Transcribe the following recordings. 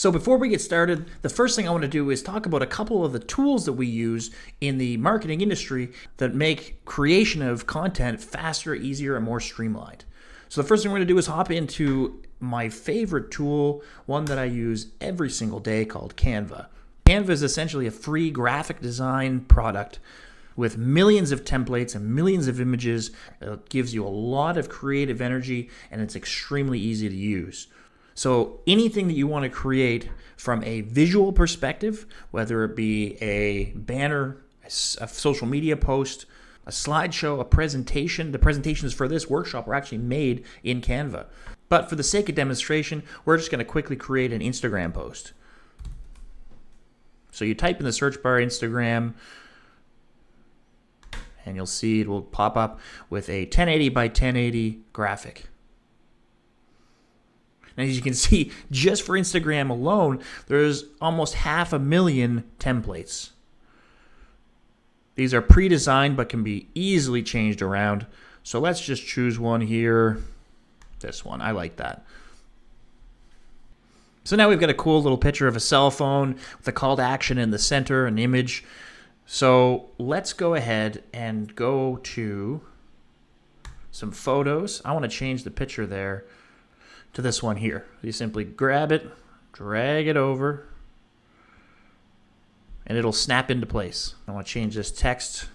So before we get started, the first thing I want to do is talk about a couple of the tools that we use in the marketing industry that make creation of content faster, easier, and more streamlined. So the first thing we're going to do is hop into my favorite tool, one that I use every single day, called Canva. Canva is essentially a free graphic design product with millions of templates and millions of images. It gives you a lot of creative energy, and it's extremely easy to use. So anything that you want to create from a visual perspective, whether it be a banner, a social media post, a slideshow, a presentation. The presentations for this workshop were actually made in Canva. But for the sake of demonstration, we're just going to quickly create an Instagram post. So you type in the search bar Instagram, and you'll see it will pop up with a 1080 by 1080 graphic. And as you can see, just for Instagram alone, there's almost 500,000 templates. These are pre-designed but can be easily changed around. So let's just choose one here. This one, I like that. So now we've got a cool little picture of a cell phone with a call to action in the center, an image. So let's go ahead and go to some photos. I want to change the picture there to this one here. You simply grab it, drag it over, and it'll snap into place. I want to change this text.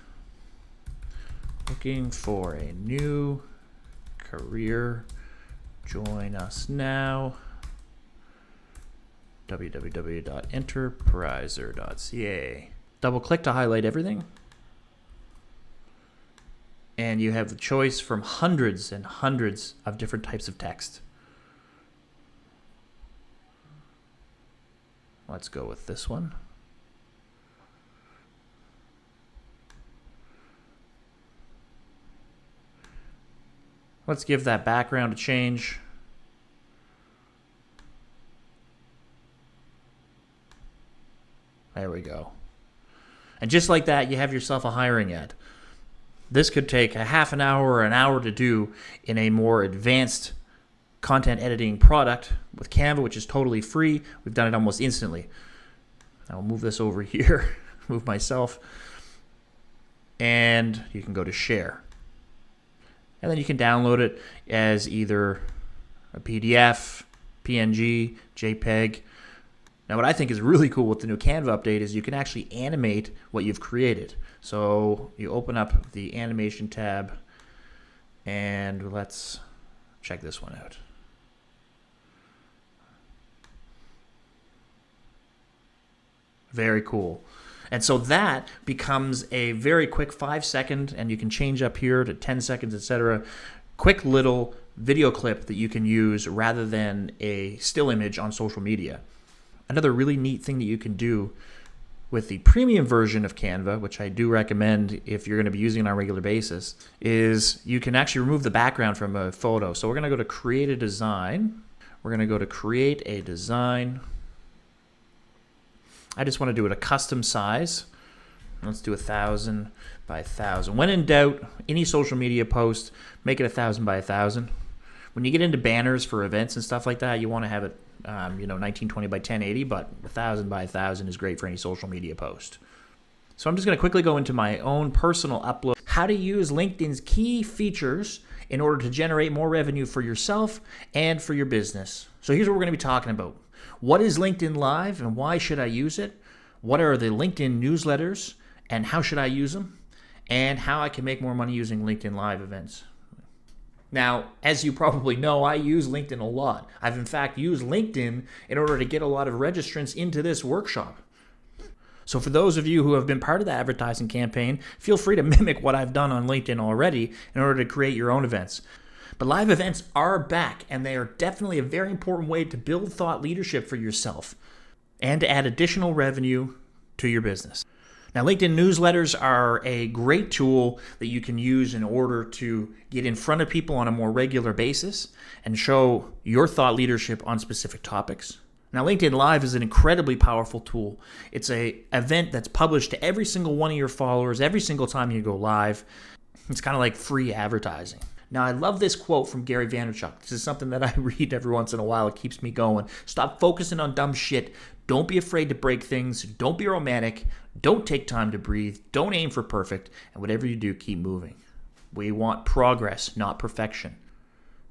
Looking for a new career. Join us now. www.enterpriser.ca. Double click to highlight everything. And you have the choice from hundreds and hundreds of different types of text. Let's go with this one. Let's give that background a change. There we go. And just like that, you have yourself a hiring ad. This could take a half an hour or an hour to do in a more advanced content editing product with Canva, which is totally free. We've done it almost instantly. I'll move this over here, move myself, and you can go to share. And then you can download it as either a PDF, PNG, JPEG. Now what I think is really cool with the new Canva update is you can actually animate what you've created. So you open up the animation tab, and let's check this one out. Very cool. And so that becomes a very quick 5-second, and you can change up here to 10 seconds, etc. Quick little video clip that you can use rather than a still image on social media. Another really neat thing that you can do with the premium version of Canva, which I do recommend if you're going to be using it on a regular basis, is you can actually remove the background from a photo. So we're going to go to Create a Design. We're going to go to Create a Design. I just want to do it a custom size. Let's do 1,000 by 1,000. When in doubt, any social media post, make it 1,000 by 1,000. When you get into banners for events and stuff like that, you want to have it 1920 by 1080, but 1,000 by 1,000 is great for any social media post. So I'm just going to quickly go into my own personal upload. How to use LinkedIn's key features in order to generate more revenue for yourself and for your business. So here's what we're going to be talking about. What is LinkedIn Live and why should I use it? What are the LinkedIn newsletters and how should I use them? And how I can make more money using LinkedIn Live events. Now, as you probably know, I use LinkedIn a lot. I've in fact used LinkedIn in order to get a lot of registrants into this workshop. So for those of you who have been part of the advertising campaign, feel free to mimic what I've done on LinkedIn already in order to create your own events. But live events are back, and they are definitely a very important way to build thought leadership for yourself and to add additional revenue to your business. Now, LinkedIn newsletters are a great tool that you can use in order to get in front of people on a more regular basis and show your thought leadership on specific topics. Now, LinkedIn Live is an incredibly powerful tool. It's an event that's published to every single one of your followers every single time you go live. It's kind of like free advertising. Now, I love this quote from Gary Vaynerchuk. This is something that I read every once in a while. It keeps me going. Stop focusing on dumb shit. Don't be afraid to break things. Don't be romantic. Don't take time to breathe. Don't aim for perfect. And whatever you do, keep moving. We want progress, not perfection.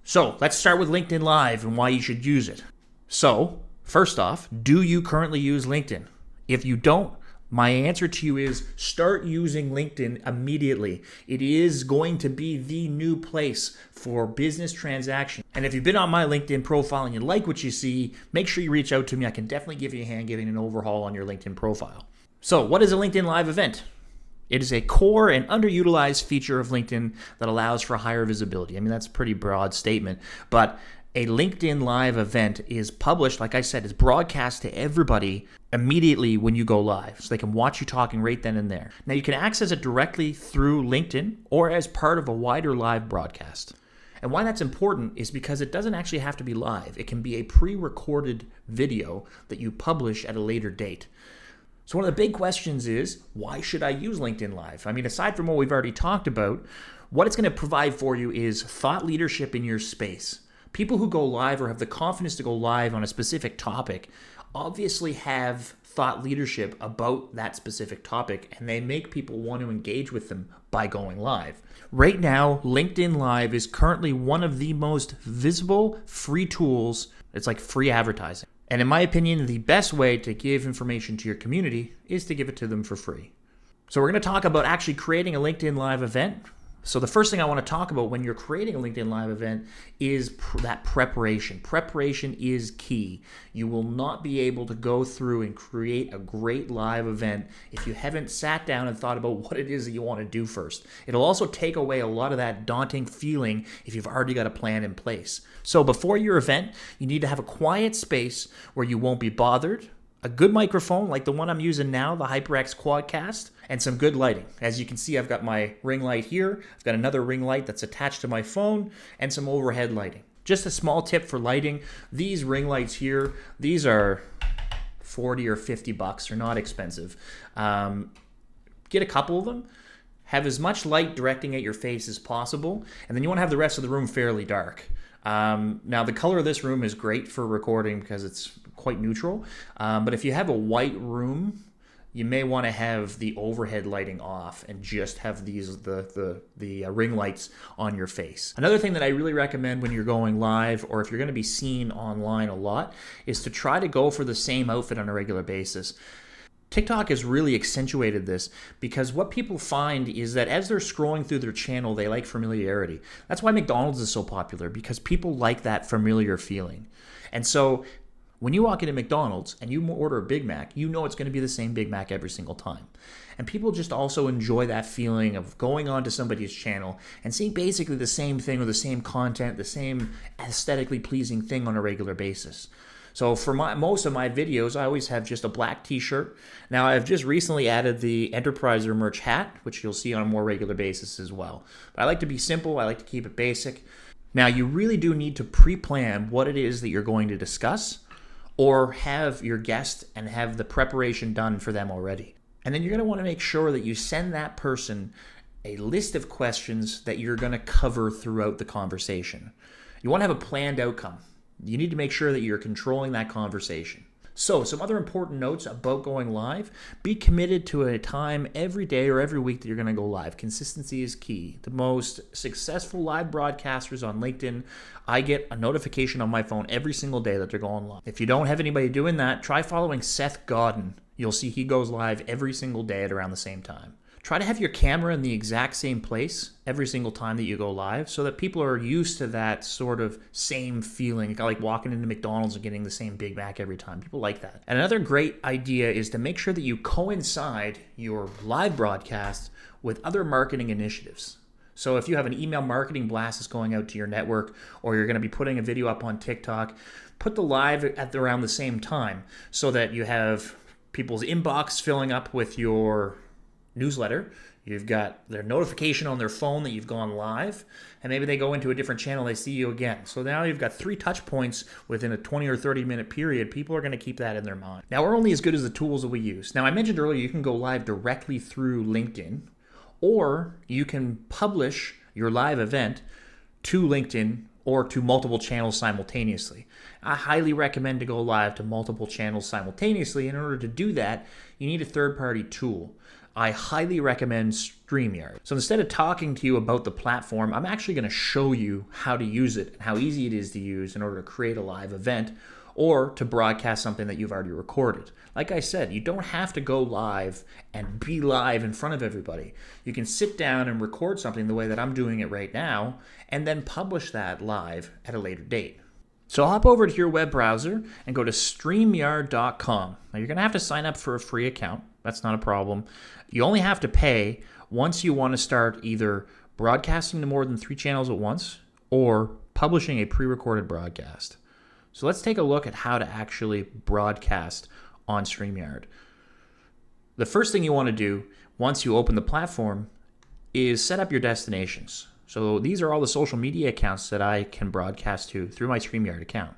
So let's start with LinkedIn Live and why you should use it. So first off, do you currently use LinkedIn? If you don't, my answer to you is start using LinkedIn immediately. It is going to be the new place for business transactions. And if you've been on my LinkedIn profile and you like what you see, make sure you reach out to me. I can definitely give you a hand giving an overhaul on your LinkedIn profile. So what is a LinkedIn Live event? It is a core and underutilized feature of LinkedIn that allows for higher visibility. I mean, that's a pretty broad statement, but a LinkedIn Live event is published, like I said, is broadcast to everybody immediately when you go live, so they can watch you talking right then and there. Now, you can access it directly through LinkedIn or as part of a wider live broadcast. And why that's important is because it doesn't actually have to be live. It can be a pre-recorded video that you publish at a later date. So one of the big questions is, why should I use LinkedIn Live? I mean, aside from what we've already talked about, what it's going to provide for you is thought leadership in your space. People who go live or have the confidence to go live on a specific topic obviously have thought leadership about that specific topic, and they make people want to engage with them by going live. Right now, LinkedIn Live is currently one of the most visible free tools. It's like free advertising. And in my opinion, the best way to give information to your community is to give it to them for free. So we're going to talk about actually creating a LinkedIn Live event. So the first thing I want to talk about when you're creating a LinkedIn Live event is that preparation. Preparation is key. You will not be able to go through and create a great live event if you haven't sat down and thought about what it is that you want to do first. It'll also take away a lot of that daunting feeling if you've already got a plan in place. So before your event, you need to have a quiet space where you won't be bothered, a good microphone like the one I'm using now, the HyperX Quadcast, and some good lighting. As you can see, I've got my ring light here. I've got another ring light that's attached to my phone and some overhead lighting. Just a small tip for lighting. These ring lights here, these are 40 or 50 bucks. They're not expensive. Get a couple of them. Have as much light directing at your face as possible, and then you want to have the rest of the room fairly dark. Now, the color of this room is great for recording because it's quite neutral, but if you have a white room, you may want to have the overhead lighting off and just have the ring lights on your face. Another thing that I really recommend when you're going live, or if you're going to be seen online a lot, is to try to go for the same outfit on a regular basis. TikTok has really accentuated this because what people find is that as they're scrolling through their channel, they like familiarity. That's why McDonald's is so popular, because people like that familiar feeling. And so when you walk into McDonald's and you order a Big Mac, you know it's going to be the same Big Mac every single time. And people just also enjoy that feeling of going onto somebody's channel and seeing basically the same thing or the same content, the same aesthetically pleasing thing on a regular basis. So for most of my videos, I always have just a black t-shirt. Now, I've just recently added the Enterpriser merch hat, which you'll see on a more regular basis as well. But I like to be simple. I like to keep it basic. Now, you really do need to pre-plan what it is that you're going to discuss, or have your guest and have the preparation done for them already. And then you're going to want to make sure that you send that person a list of questions that you're going to cover throughout the conversation. You want to have a planned outcome. You need to make sure that you're controlling that conversation. So, some other important notes about going live. Be committed to a time every day or every week that you're going to go live. Consistency is key. The most successful live broadcasters on LinkedIn, I get a notification on my phone every single day that they're going live. If you don't have anybody doing that, try following Seth Godin. You'll see he goes live every single day at around the same time. Try to have your camera in the exact same place every single time that you go live so that people are used to that sort of same feeling, like walking into McDonald's and getting the same Big Mac every time. People like that. And another great idea is to make sure that you coincide your live broadcast with other marketing initiatives. So if you have an email marketing blast that's going out to your network, or you're going to be putting a video up on TikTok, put the live at around the same time so that you have people's inbox filling up with your newsletter. You've got their notification on their phone that you've gone live, and maybe they go into a different channel, they see you again. So now you've got 3 touch points within a 20 or 30 minute period. People are going to keep that in their mind. Now, we're only as good as the tools that we use. Now, I mentioned earlier you can go live directly through LinkedIn, or you can publish your live event to LinkedIn or to multiple channels simultaneously. I highly recommend to go live to multiple channels simultaneously. In order to do that, you need a third-party tool. I highly recommend StreamYard. So instead of talking to you about the platform, I'm actually going to show you how to use it and how easy it is to use in order to create a live event or to broadcast something that you've already recorded. Like I said, you don't have to go live and be live in front of everybody. You can sit down and record something the way that I'm doing it right now and then publish that live at a later date. So hop over to your web browser and go to StreamYard.com. Now you're going to have to sign up for a free account. That's not a problem. You only have to pay once you want to start either broadcasting to more than 3 channels at once or publishing a pre-recorded broadcast. So let's take a look at how to actually broadcast on StreamYard. The first thing you want to do once you open the platform is set up your destinations. So these are all the social media accounts that I can broadcast to through my StreamYard account.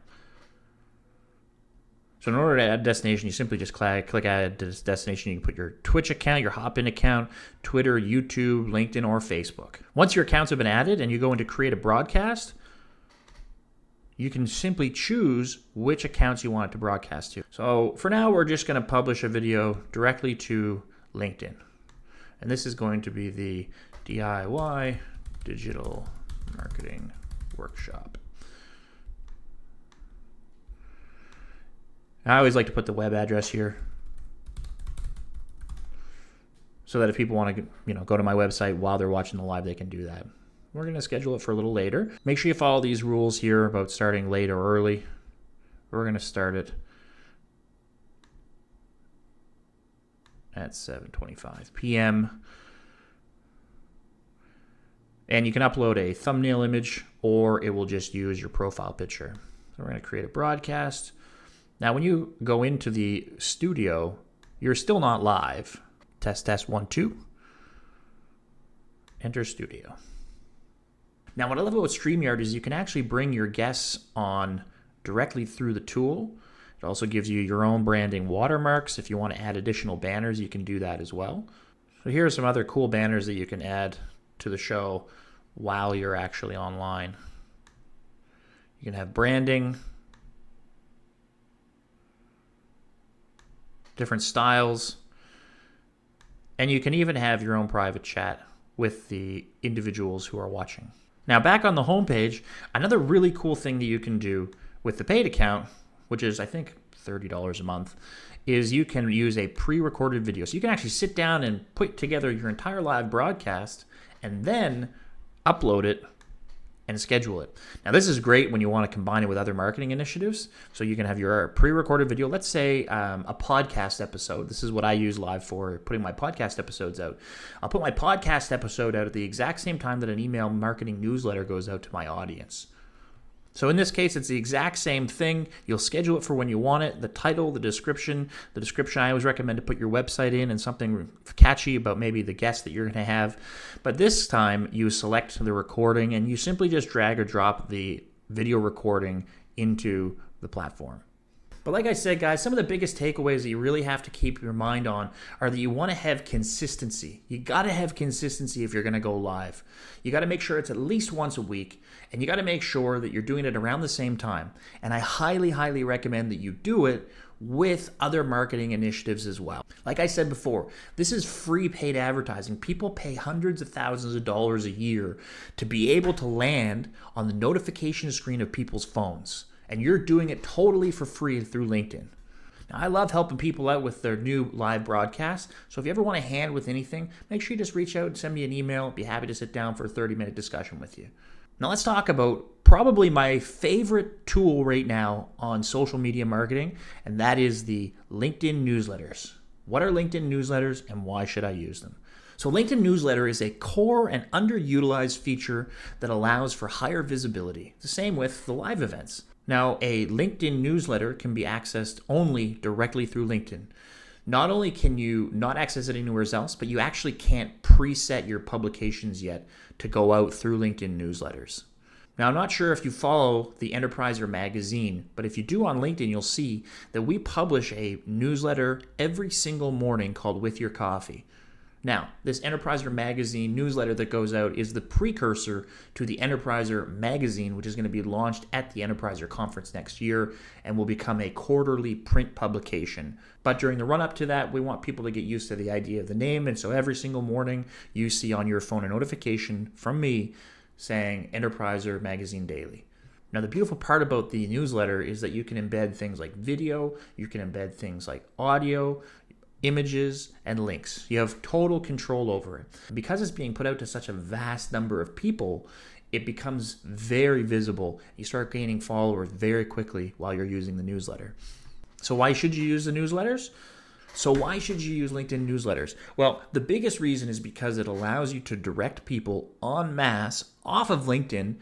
So in order to add a destination, you simply just click add destination. You can put your Twitch account, your Hopin account, Twitter, YouTube, LinkedIn, or Facebook. Once your accounts have been added and you go into create a broadcast, you can simply choose which accounts you want it to broadcast to. So for now, we're just going to publish a video directly to LinkedIn. And this is going to be the DIY Digital Marketing Workshop. I always like to put the web address here so that if people want to go to my website while they're watching the live, they can do that. We're going to schedule it for a little later. Make sure you follow these rules here about starting late or early. We're going to start it at 7:25 p.m. And you can upload a thumbnail image or it will just use your profile picture. So we're going to create a broadcast. Now, when you go into the studio, you're still not live. Test, 1, 2. Enter studio. Now, what I love about StreamYard is you can actually bring your guests on directly through the tool. It also gives you your own branding watermarks. If you want to add additional banners, you can do that as well. So here are some other cool banners that you can add to the show while you're actually online. You can have branding, different styles, and you can even have your own private chat with the individuals who are watching. Now, back on the homepage, another really cool thing that you can do with the paid account, which is I think $30 a month, is you can use a pre-recorded video. So you can actually sit down and put together your entire live broadcast and then upload it and schedule it. Now, this is great when you want to combine it with other marketing initiatives. So you can have your pre-recorded video, let's say a podcast episode. This is what I use live for, putting my podcast episodes out. I'll put my podcast episode out at the exact same time that an email marketing newsletter goes out to my audience. So in this case, it's the exact same thing. You'll schedule it for when you want it. The title, the description. The description, I always recommend to put your website in and something catchy about maybe the guest that you're going to have. But this time, you select the recording and you simply just drag or drop the video recording into the platform. But like I said, guys, some of the biggest takeaways that you really have to keep your mind on are that you want to have consistency. You got to have consistency if you're going to go live. You got to make sure it's at least once a week, and you got to make sure that you're doing it around the same time. And I highly, highly recommend that you do it with other marketing initiatives as well. Like I said before, this is free paid advertising. People pay hundreds of thousands of dollars a year to be able to land on the notification screen of people's phones. And you're doing it totally for free through LinkedIn. Now, I love helping people out with their new live broadcasts. So if you ever want a hand with anything, make sure you just reach out and send me an email. I'd be happy to sit down for a 30-minute discussion with you. Now let's talk about probably my favorite tool right now on social media marketing, and that is the LinkedIn newsletters. What are LinkedIn newsletters and why should I use them? So LinkedIn newsletter is a core and underutilized feature that allows for higher visibility. The same with the live events. Now, a LinkedIn newsletter can be accessed only directly through LinkedIn. Not only can you not access it anywhere else, but you actually can't preset your publications yet to go out through LinkedIn newsletters. Now, I'm not sure if you follow the Enterpriser magazine, but if you do on LinkedIn, you'll see that we publish a newsletter every single morning called With Your Coffee. Now, this Enterpriser Magazine newsletter that goes out is the precursor to the Enterpriser Magazine, which is going to be launched at the Enterpriser Conference next year and will become a quarterly print publication. But during the run-up to that, we want people to get used to the idea of the name, and so every single morning you see on your phone a notification from me saying Enterpriser Magazine Daily. Now, the beautiful part about the newsletter is that you can embed things like video, you can embed things like audio, images, and links. You have total control over it. Because it's being put out to such a vast number of people, it becomes very visible. You start gaining followers very quickly while you're using the newsletter. So why should you use the newsletters? So why should you use LinkedIn newsletters? Well, the biggest reason is because it allows you to direct people en masse off of LinkedIn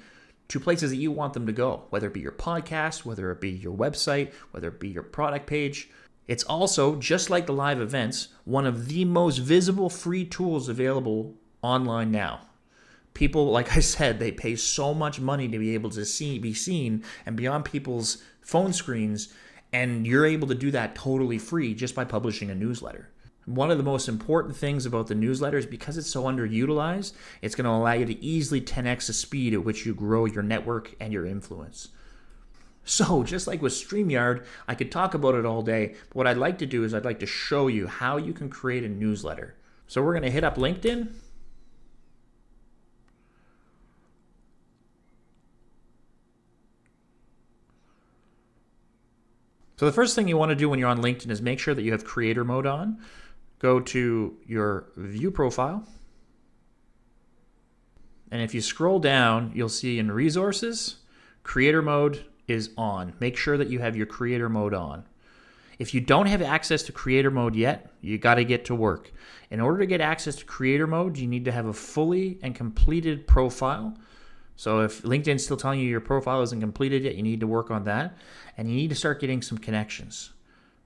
to places that you want them to go, whether it be your podcast, whether it be your website, whether it be your product page. It's also, just like the live events, one of the most visible free tools available online now. People, like I said, they pay so much money to be able to be seen and be on people's phone screens, and you're able to do that totally free just by publishing a newsletter. One of the most important things about the newsletter is because it's so underutilized, it's going to allow you to easily 10x the speed at which you grow your network and your influence. So just like with StreamYard, I could talk about it all day, but what I'd like to do is I'd like to show you how you can create a newsletter. So we're going to hit up LinkedIn. So the first thing you want to do when you're on LinkedIn is make sure that you have creator mode on. Go to your view profile. And if you scroll down, you'll see in resources, creator mode is on. Make sure that you have your creator mode on. If you don't have access to creator mode yet, you got to get to work. In order to get access to creator mode, you need to have a fully and completed profile. So if LinkedIn's still telling you your profile isn't completed yet, you need to work on that. And you need to start getting some connections.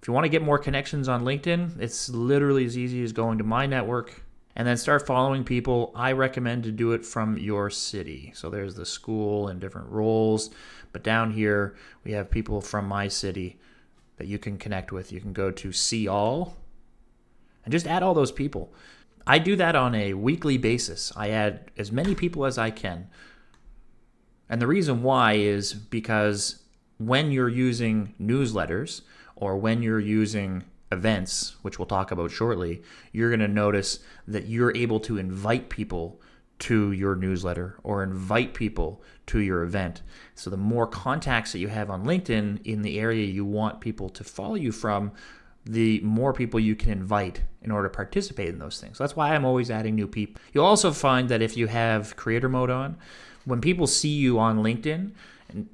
If you want to get more connections on LinkedIn, it's literally as easy as going to my network and then start following people. I recommend to do it from your city. So there's the school and different roles. But down here, we have people from my city that you can connect with. You can go to see all and just add all those people. I do that on a weekly basis. I add as many people as I can. And the reason why is because when you're using newsletters or when you're using events, which we'll talk about shortly, you're going to notice that you're able to invite people to your newsletter or invite people to your event. So the more contacts that you have on LinkedIn in the area you want people to follow you from, the more people you can invite in order to participate in those things. So that's why I'm always adding new people. You'll also find that if you have creator mode on, when people see you on LinkedIn,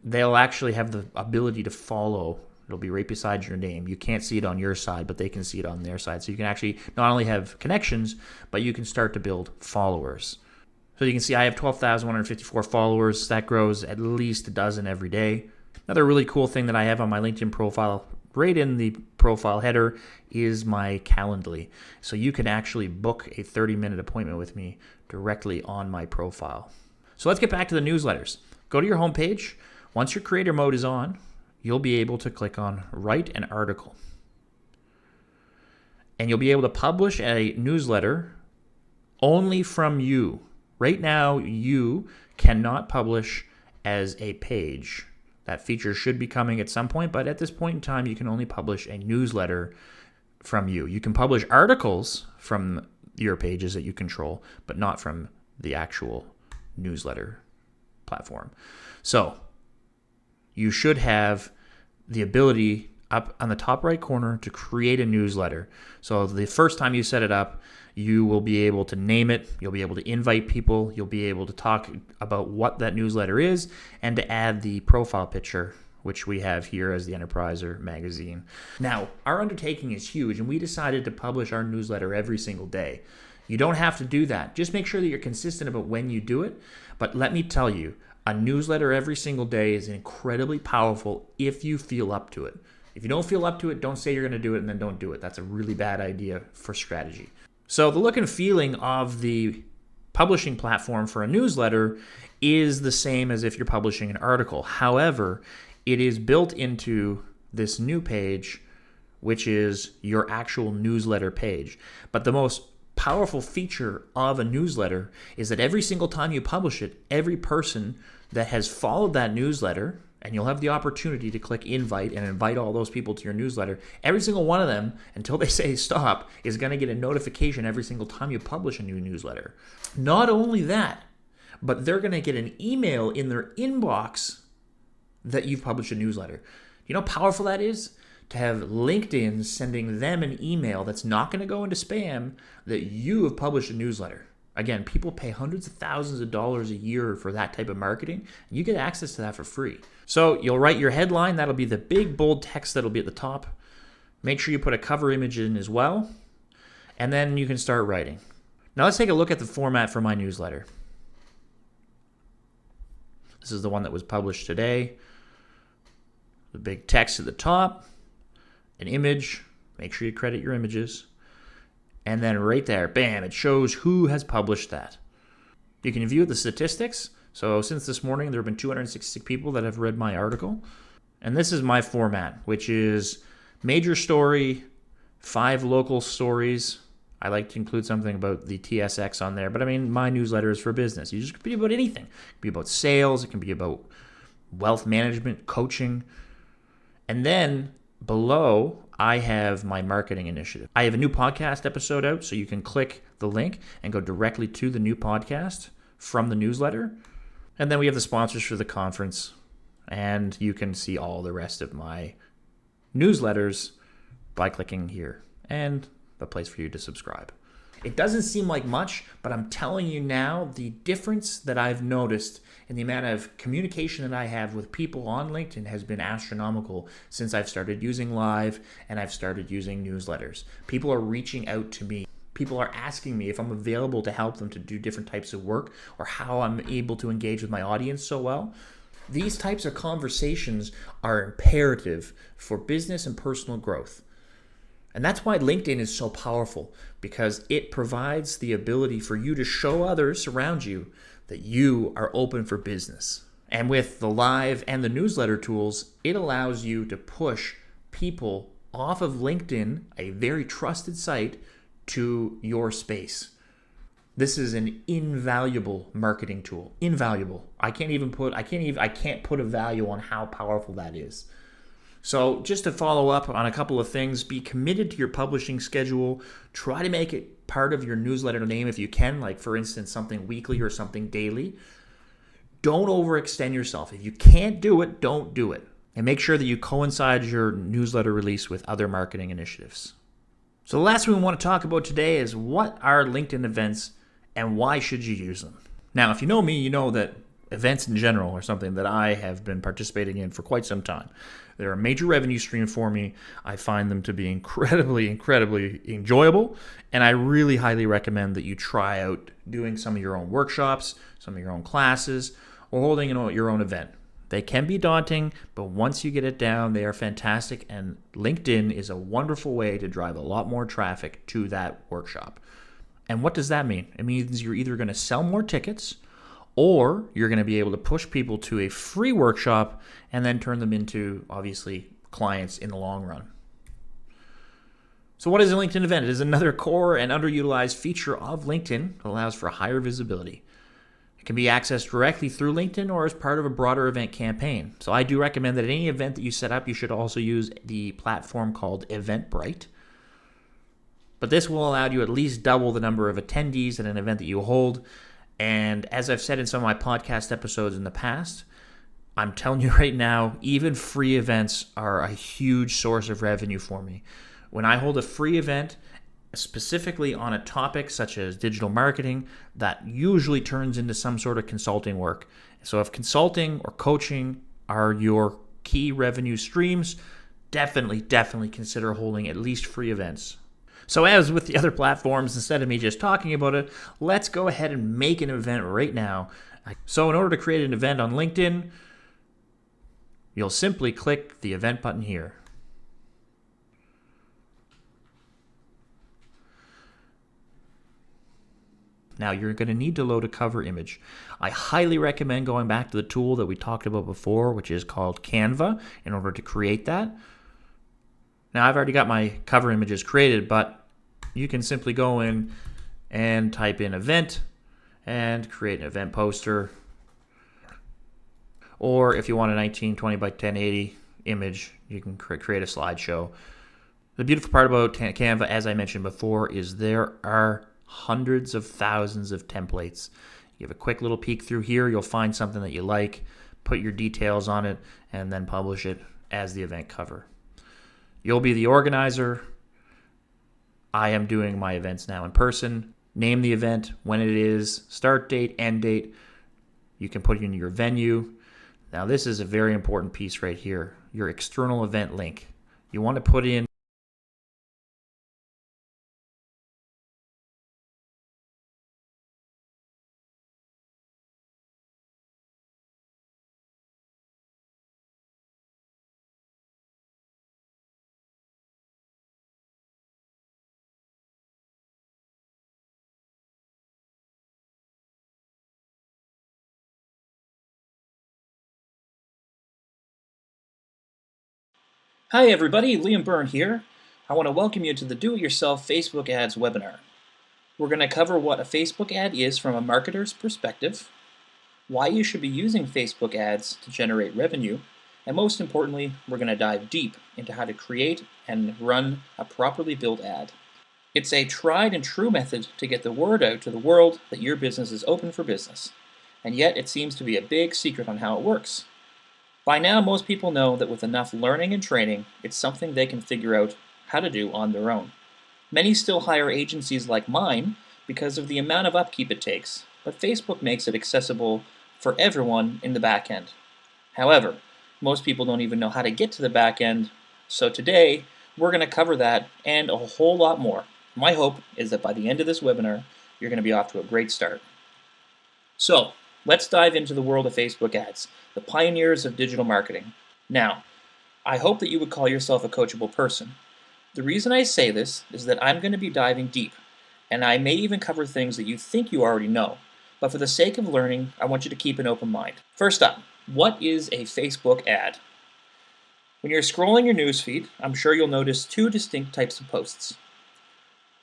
they'll actually have the ability to follow. It'll be right beside your name. You can't see it on your side, but they can see it on their side. So you can actually not only have connections, but you can start to build followers. So you can see I have 12,154 followers. That grows at least a dozen every day. Another really cool thing that I have on my LinkedIn profile, right in the profile header, is my Calendly. So you can actually book a 30-minute appointment with me directly on my profile. So let's get back to the newsletters. Go to your homepage. Once your creator mode is on, you'll be able to click on Write an Article. And you'll be able to publish a newsletter only from you. Right now, you cannot publish as a page. That feature should be coming at some point, but at this point in time, you can only publish a newsletter from you. You can publish articles from your pages that you control, but not from the actual newsletter platform. So you should have the ability up on the top right corner to create a newsletter. So the first time you set it up, you will be able to name it, you'll be able to invite people, you'll be able to talk about what that newsletter is, and to add the profile picture, which we have here as the Enterpriser Magazine. Now, our undertaking is huge, and we decided to publish our newsletter every single day. You don't have to do that. Just make sure that you're consistent about when you do it. But let me tell you, a newsletter every single day is incredibly powerful if you feel up to it. If you don't feel up to it, don't say you're going to do it and then don't do it. That's a really bad idea for strategy. So the look and feeling of the publishing platform for a newsletter is the same as if you're publishing an article. However, it is built into this new page, which is your actual newsletter page. But the most powerful feature of a newsletter is that every single time you publish it, every person that has followed that newsletter, and you'll have the opportunity to click invite and invite all those people to your newsletter, every single one of them, until they say stop, is going to get a notification every single time you publish a new newsletter. Not only that, but they're going to get an email in their inbox that you've published a newsletter. You know how powerful that is? To have LinkedIn sending them an email that's not going to go into spam that you have published a newsletter. Again, people pay hundreds of thousands of dollars a year for that type of marketing. You get access to that for free. So you'll write your headline. That'll be the big, bold text that'll be at the top. Make sure you put a cover image in as well. And then you can start writing. Now let's take a look at the format for my newsletter. This is the one that was published today. The big text at the top, an image. Make sure you credit your images. And then right there, bam, it shows who has published that. You can view the statistics. So since this morning, there have been 266 people that have read my article. And this is my format, which is major story, 5 local stories. I like to include something about the TSX on there. But I mean, my newsletter is for business. You just can be about anything. It can be about sales. It can be about wealth management, coaching. And then below, I have my marketing initiative. I have a new podcast episode out, so you can click the link and go directly to the new podcast from the newsletter. And then we have the sponsors for the conference, and you can see all the rest of my newsletters by clicking here, and the place for you to subscribe. It doesn't seem like much, but I'm telling you now, the difference that I've noticed in the amount of communication that I have with people on LinkedIn has been astronomical since I've started using Live and I've started using newsletters. People are reaching out to me. People are asking me if I'm available to help them to do different types of work or how I'm able to engage with my audience so well. These types of conversations are imperative for business and personal growth. And that's why LinkedIn is so powerful, because it provides the ability for you to show others around you that you are open for business. And with the live and the newsletter tools, it allows you to push people off of LinkedIn, a very trusted site, to your space. This is an invaluable marketing tool. Invaluable. I can't put a value on how powerful that is. So just to follow up on a couple of things, be committed to your publishing schedule. Try to make it part of your newsletter name if you can, like for instance, something weekly or something daily. Don't overextend yourself. If you can't do it, don't do it. And make sure that you coincide your newsletter release with other marketing initiatives. So the last thing we want to talk about today is what are LinkedIn events and why should you use them? Now, if you know me, you know that events in general are something that I have been participating in for quite some time. They're a major revenue stream for me. I find them to be incredibly, incredibly enjoyable, and I really highly recommend that you try out doing some of your own workshops, some of your own classes, or holding your own event. They can be daunting, but once you get it down, they are fantastic, and LinkedIn is a wonderful way to drive a lot more traffic to that workshop. And what does that mean? It means you're either going to sell more tickets, or you're going to be able to push people to a free workshop and then turn them into, obviously, clients in the long run. So what is a LinkedIn event? It is another core and underutilized feature of LinkedIn that allows for higher visibility. It can be accessed directly through LinkedIn or as part of a broader event campaign. So I do recommend that any event that you set up, you should also use the platform called Eventbrite. But this will allow you at least double the number of attendees at an event that you hold. And as I've said in some of my podcast episodes in the past, I'm telling you right now, even free events are a huge source of revenue for me. When I hold a free event, specifically on a topic such as digital marketing, that usually turns into some sort of consulting work. So if consulting or coaching are your key revenue streams, definitely consider holding at least free events. So as with the other platforms, instead of me just talking about it, let's go ahead and make an event right now. So in order to create an event on LinkedIn, you'll simply click the event button here. Now you're going to need to load a cover image. I highly recommend going back to the tool that we talked about before, which is called Canva, in order to create that. Now I've already got my cover images created, but you can simply go in and type in event and create an event poster. Or if you want a 1920 by 1080 image, you can create a slideshow. The beautiful part about Canva, as I mentioned before, is there are hundreds of thousands of templates. You have a quick little peek through here, you'll find something that you like, put your details on it, and then publish it as the event cover. You'll be the organizer. I am doing my events now in person. Name the event, when it is, start date, end date. You can put in your venue. Now this is a very important piece right here, your external event link. You want to put in Hi everybody, Liam Byrne here. I want to welcome you to the Do-It-Yourself Facebook Ads webinar. We're going to cover what a Facebook ad is from a marketer's perspective, why you should be using Facebook ads to generate revenue, and most importantly, we're going to dive deep into how to create and run a properly built ad. It's a tried and true method to get the word out to the world that your business is open for business, and yet it seems to be a big secret on how it works. By now, most people know that with enough learning and training, it's something they can figure out how to do on their own. Many still hire agencies like mine because of the amount of upkeep it takes, but Facebook makes it accessible for everyone in the back end. However, most people don't even know how to get to the back end, so today we're going to cover that and a whole lot more. My hope is that by the end of this webinar, you're going to be off to a great start. So, let's dive into the world of Facebook ads, the pioneers of digital marketing. Now, I hope that you would call yourself a coachable person. The reason I say this is that I'm going to be diving deep, and I may even cover things that you think you already know, but for the sake of learning, I want you to keep an open mind. First up, what is a Facebook ad? When you're scrolling your newsfeed, I'm sure you'll notice two distinct types of posts.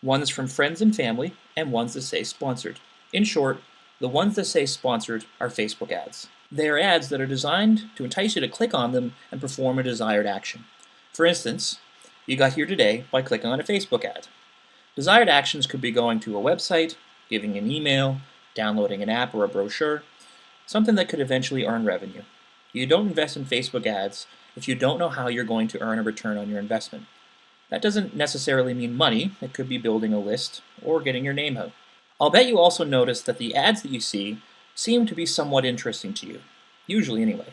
One's from friends and family, and ones that say sponsored. In short, the ones that say sponsored are Facebook ads. They are ads that are designed to entice you to click on them and perform a desired action. For instance, you got here today by clicking on a Facebook ad. Desired actions could be going to a website, giving an email, downloading an app or a brochure, something that could eventually earn revenue. You don't invest in Facebook ads if you don't know how you're going to earn a return on your investment. That doesn't necessarily mean money. It could be building a list or getting your name out. I'll bet you also notice that the ads that you see seem to be somewhat interesting to you, usually anyway.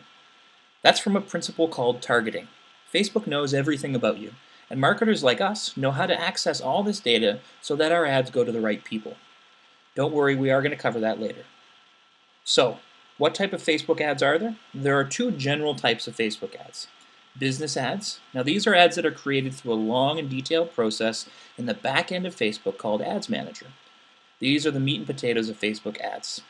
That's from a principle called targeting. Facebook knows everything about you, and marketers like us know how to access all this data so that our ads go to the right people. Don't worry, we are going to cover that later. So, what type of Facebook ads are there? There are two general types of Facebook ads. Business ads. Now these are ads that are created through a long and detailed process in the back end of Facebook called Ads Manager. These are the meat and potatoes of Facebook ads.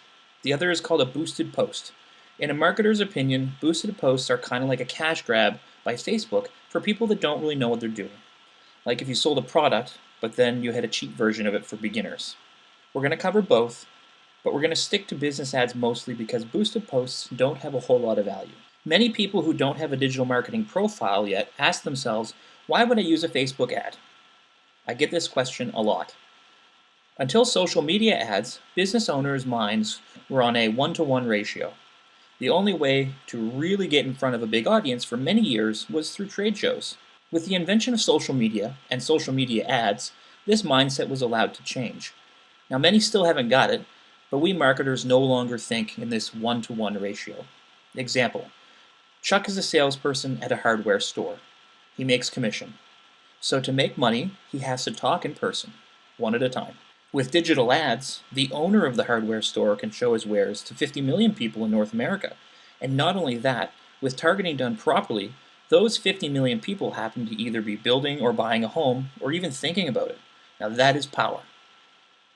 The other is called a boosted post. In a marketer's opinion, boosted posts are kind of like a cash grab by Facebook for people that don't really know what they're doing. Like if you sold a product, but then you had a cheap version of it for beginners. We're going to cover both, but we're going to stick to business ads mostly because boosted posts don't have a whole lot of value. Many people who don't have a digital marketing profile yet ask themselves, why would I use a Facebook ad? I get this question a lot. Until social media ads, business owners' minds were on a 1-to-1 ratio. The only way to really get in front of a big audience for many years was through trade shows. With the invention of social media and social media ads, this mindset was allowed to change. Now many still haven't got it, but we marketers no longer think in this 1-to-1 ratio. Example, Chuck is a salesperson at a hardware store. He makes commission. So to make money, he has to talk in person, one at a time. With digital ads, the owner of the hardware store can show his wares to 50 million people in North America. And not only that, with targeting done properly, those 50 million people happen to either be building or buying a home or even thinking about it. Now that is power.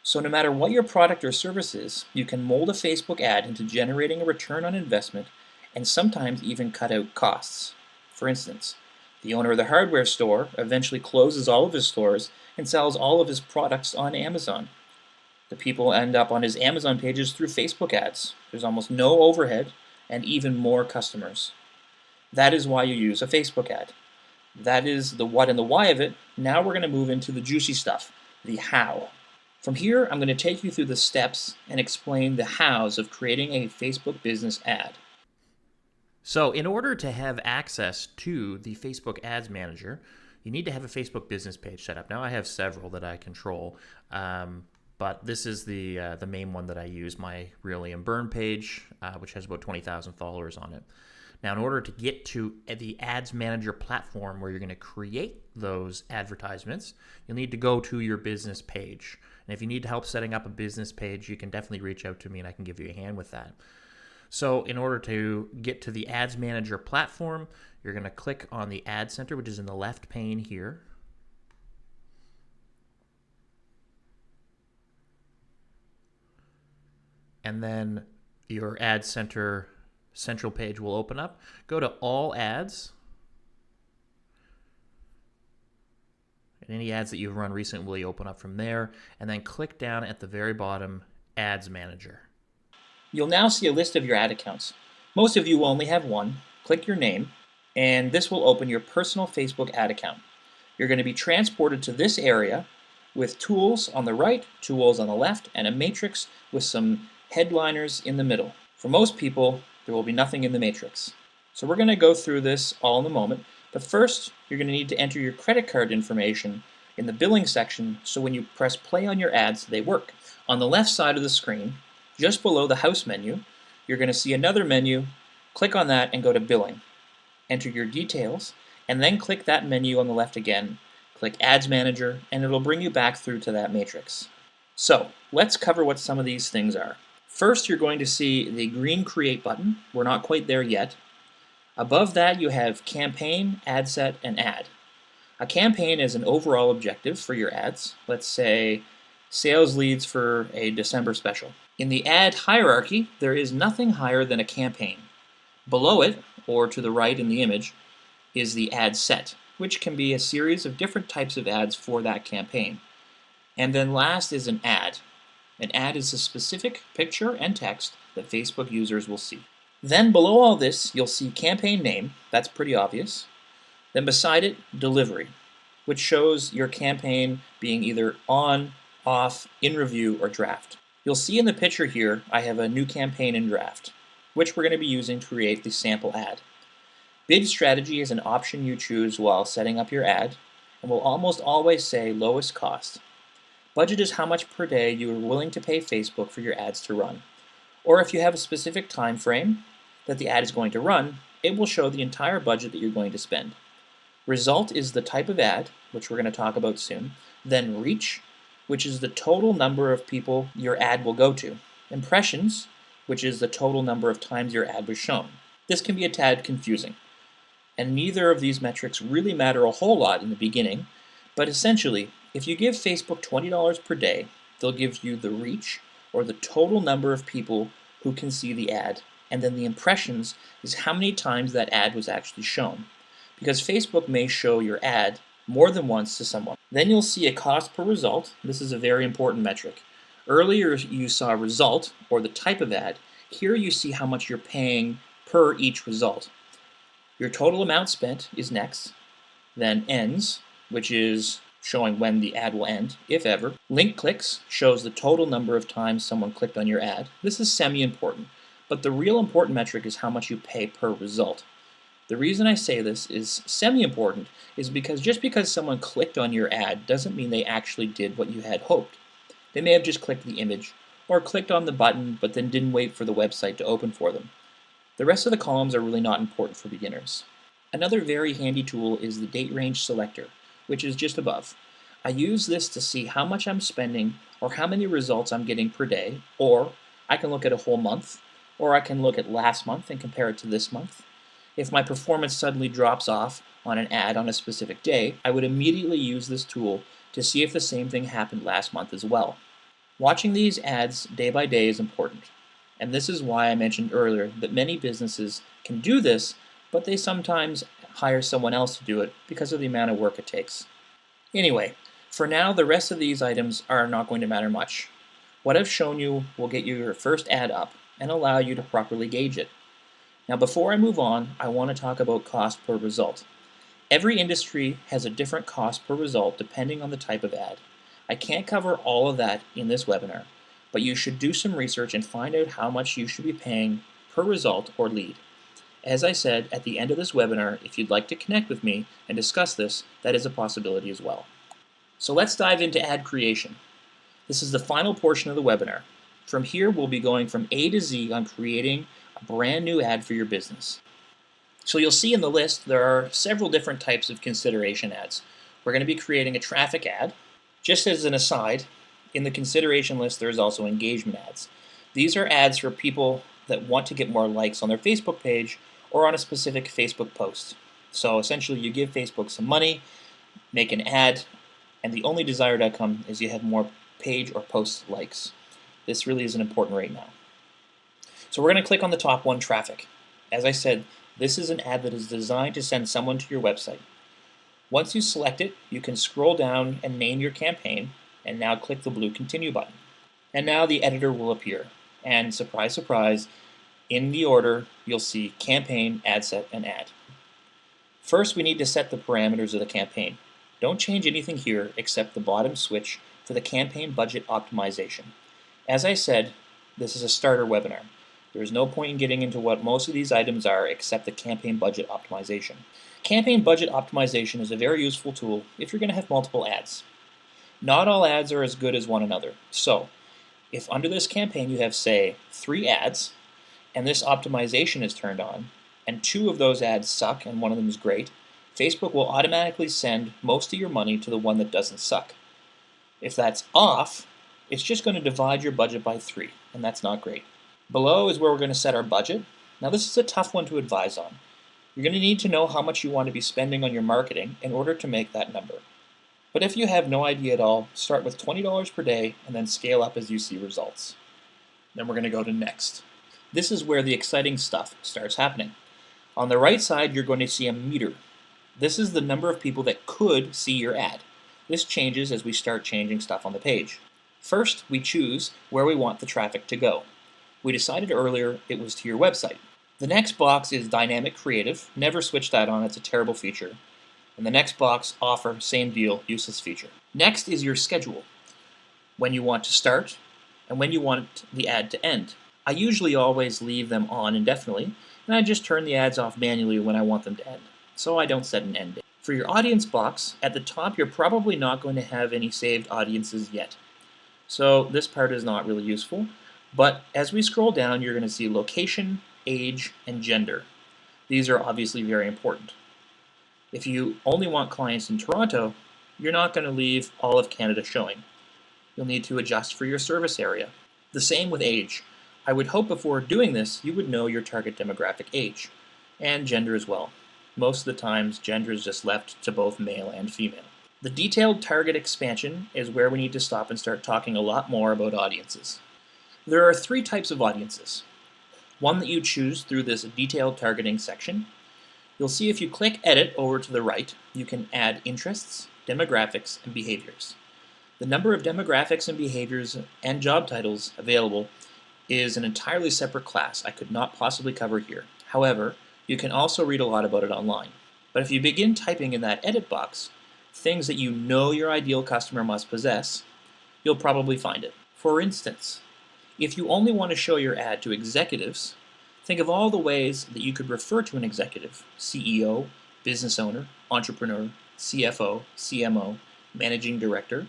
So no matter what your product or service is, you can mold a Facebook ad into generating a return on investment and sometimes even cut out costs. For instance, the owner of the hardware store eventually closes all of his stores and sells all of his products on Amazon. The people end up on his Amazon pages through Facebook ads. There's almost no overhead and even more customers. That is why you use a Facebook ad. That is the what and the why of it. Now we're going to move into the juicy stuff, the how. From here, I'm going to take you through the steps and explain the hows of creating a Facebook business ad. So in order to have access to the Facebook Ads Manager, you need to have a Facebook business page set up. Now I have several that I control, but this is the main one that I use, my Real Liam Byrne page, which has about 20,000 followers on it. Now, in order to get to the Ads Manager platform where you're going to create those advertisements, you'll need to go to your business page. And if you need help setting up a business page, you can definitely reach out to me and I can give you a hand with that. So in order to get to the Ads Manager platform, you're going to click on the Ad Center, which is in the left pane here. And then your Ad Center central page will open up. Go to All Ads. And any ads that you've run recently will open up from there. And then click down at the very bottom, Ads Manager. You'll now see a list of your ad accounts. Most of you will only have one. Click your name, and this will open your personal Facebook ad account. You're going to be transported to this area with tools on the right, tools on the left, and a matrix with some headliners in the middle. For most people, there will be nothing in the matrix. So we're going to go through this all in a moment, but first you're going to need to enter your credit card information in the billing section so when you press play on your ads, they work. On the left side of the screen, just below the house menu, you're going to see another menu. Click on that and go to billing. Enter your details, and then click that menu on the left again. Click Ads Manager, and it'll bring you back through to that matrix. So let's cover what some of these things are. First, you're going to see the green Create button. We're not quite there yet. Above that, you have Campaign, Ad Set, and Ad. A campaign is an overall objective for your ads. Let's say sales leads for a December special. In the ad hierarchy, there is nothing higher than a campaign. Below it, or to the right in the image, is the ad set, which can be a series of different types of ads for that campaign. And then last is an ad. An ad is a specific picture and text that Facebook users will see. Then below all this, you'll see campaign name. That's pretty obvious. Then beside it, delivery, which shows your campaign being either on, off, in review, or draft. You'll see in the picture here, I have a new campaign in draft, which we're going to be using to create the sample ad. Bid strategy is an option you choose while setting up your ad, and will almost always say lowest cost. Budget is how much per day you are willing to pay Facebook for your ads to run. Or if you have a specific time frame that the ad is going to run, it will show the entire budget that you're going to spend. Result is the type of ad, which we're going to talk about soon. Then reach, which is the total number of people your ad will go to. Impressions, which is the total number of times your ad was shown. This can be a tad confusing, and neither of these metrics really matter a whole lot in the beginning, but essentially, if you give Facebook $20 per day, they'll give you the reach, or the total number of people who can see the ad, and then the impressions is how many times that ad was actually shown. Because Facebook may show your ad more than once to someone. Then you'll see a cost per result. This is a very important metric. Earlier you saw result, or the type of ad. Here you see how much you're paying per each result. Your total amount spent is next. Then ends, which is showing when the ad will end, if ever. Link clicks shows the total number of times someone clicked on your ad. This is semi-important, but the real important metric is how much you pay per result. The reason I say this is semi-important is because just because someone clicked on your ad doesn't mean they actually did what you had hoped. They may have just clicked the image or clicked on the button but then didn't wait for the website to open for them. The rest of the columns are really not important for beginners. Another very handy tool is the date range selector, which is just above. I use this to see how much I'm spending or how many results I'm getting per day, or I can look at a whole month, or I can look at last month and compare it to this month. If my performance suddenly drops off on an ad on a specific day, I would immediately use this tool to see if the same thing happened last month as well. Watching these ads day by day is important, and this is why I mentioned earlier that many businesses can do this, but they sometimes hire someone else to do it because of the amount of work it takes. Anyway, for now, the rest of these items are not going to matter much. What I've shown you will get you your first ad up and allow you to properly gauge it. Now before I move on, I want to talk about cost per result. Every industry has a different cost per result depending on the type of ad. I can't cover all of that in this webinar, but you should do some research and find out how much you should be paying per result or lead. As I said at the end of this webinar, if you'd like to connect with me and discuss this, that is a possibility as well. So let's dive into ad creation. This is the final portion of the webinar. From here, we'll be going from A to Z on creating a brand new ad for your business. So you'll see in the list there are several different types of consideration ads. We're going to be creating a traffic ad. Just as an aside, in the consideration list there's also engagement ads. These are ads for people that want to get more likes on their Facebook page or on a specific Facebook post. So essentially you give Facebook some money, make an ad, and the only desired outcome is you have more page or post likes. This really isn't important right now. So we're going to click on the top one, traffic. As I said, this is an ad that is designed to send someone to your website. Once you select it, you can scroll down and name your campaign, and now click the blue continue button. And now the editor will appear. And surprise, surprise, in the order, you'll see campaign, ad set, and ad. First, we need to set the parameters of the campaign. Don't change anything here except the bottom switch for the campaign budget optimization. As I said, this is a starter webinar. There is no point in getting into what most of these items are except the campaign budget optimization. Campaign budget optimization is a very useful tool if you're going to have multiple ads. Not all ads are as good as one another. So, if under this campaign you have, say, 3 ads, and this optimization is turned on, and 2 of those ads suck and one of them is great, Facebook will automatically send most of your money to the one that doesn't suck. If that's off, it's just going to divide your budget by 3, and that's not great. Below is where we're going to set our budget. Now this is a tough one to advise on. You're going to need to know how much you want to be spending on your marketing in order to make that number. But if you have no idea at all, start with $20 per day and then scale up as you see results. Then we're going to go to next. This is where the exciting stuff starts happening. On the right side, you're going to see a meter. This is the number of people that could see your ad. This changes as we start changing stuff on the page. First, we choose where we want the traffic to go. We decided earlier it was to your website. The next box is dynamic creative. Never switch that on, it's a terrible feature. And the next box, offer, same deal, useless feature. Next is your schedule. When you want to start and when you want the ad to end. I usually always leave them on indefinitely, and I just turn the ads off manually when I want them to end. So I don't set an end date. For your audience box, at the top you're probably not going to have any saved audiences yet. So this part is not really useful, but as we scroll down you're going to see location, age, and gender. These are obviously very important. If you only want clients in Toronto, you're not going to leave all of Canada showing. You'll need to adjust for your service area. The same with age. I would hope before doing this you would know your target demographic age, and gender as well. Most of the times gender is just left to both male and female. The detailed target expansion is where we need to stop and start talking a lot more about audiences. There are 3 types of audiences. One that you choose through this detailed targeting section. You'll see if you click edit over to the right, you can add interests, demographics, and behaviors. The number of demographics and behaviors and job titles available is an entirely separate class I could not possibly cover here. However, you can also read a lot about it online. But if you begin typing in that edit box, things that you know your ideal customer must possess, you'll probably find it. For instance, if you only want to show your ad to executives, think of all the ways that you could refer to an executive: CEO, business owner, entrepreneur, CFO, CMO, managing director.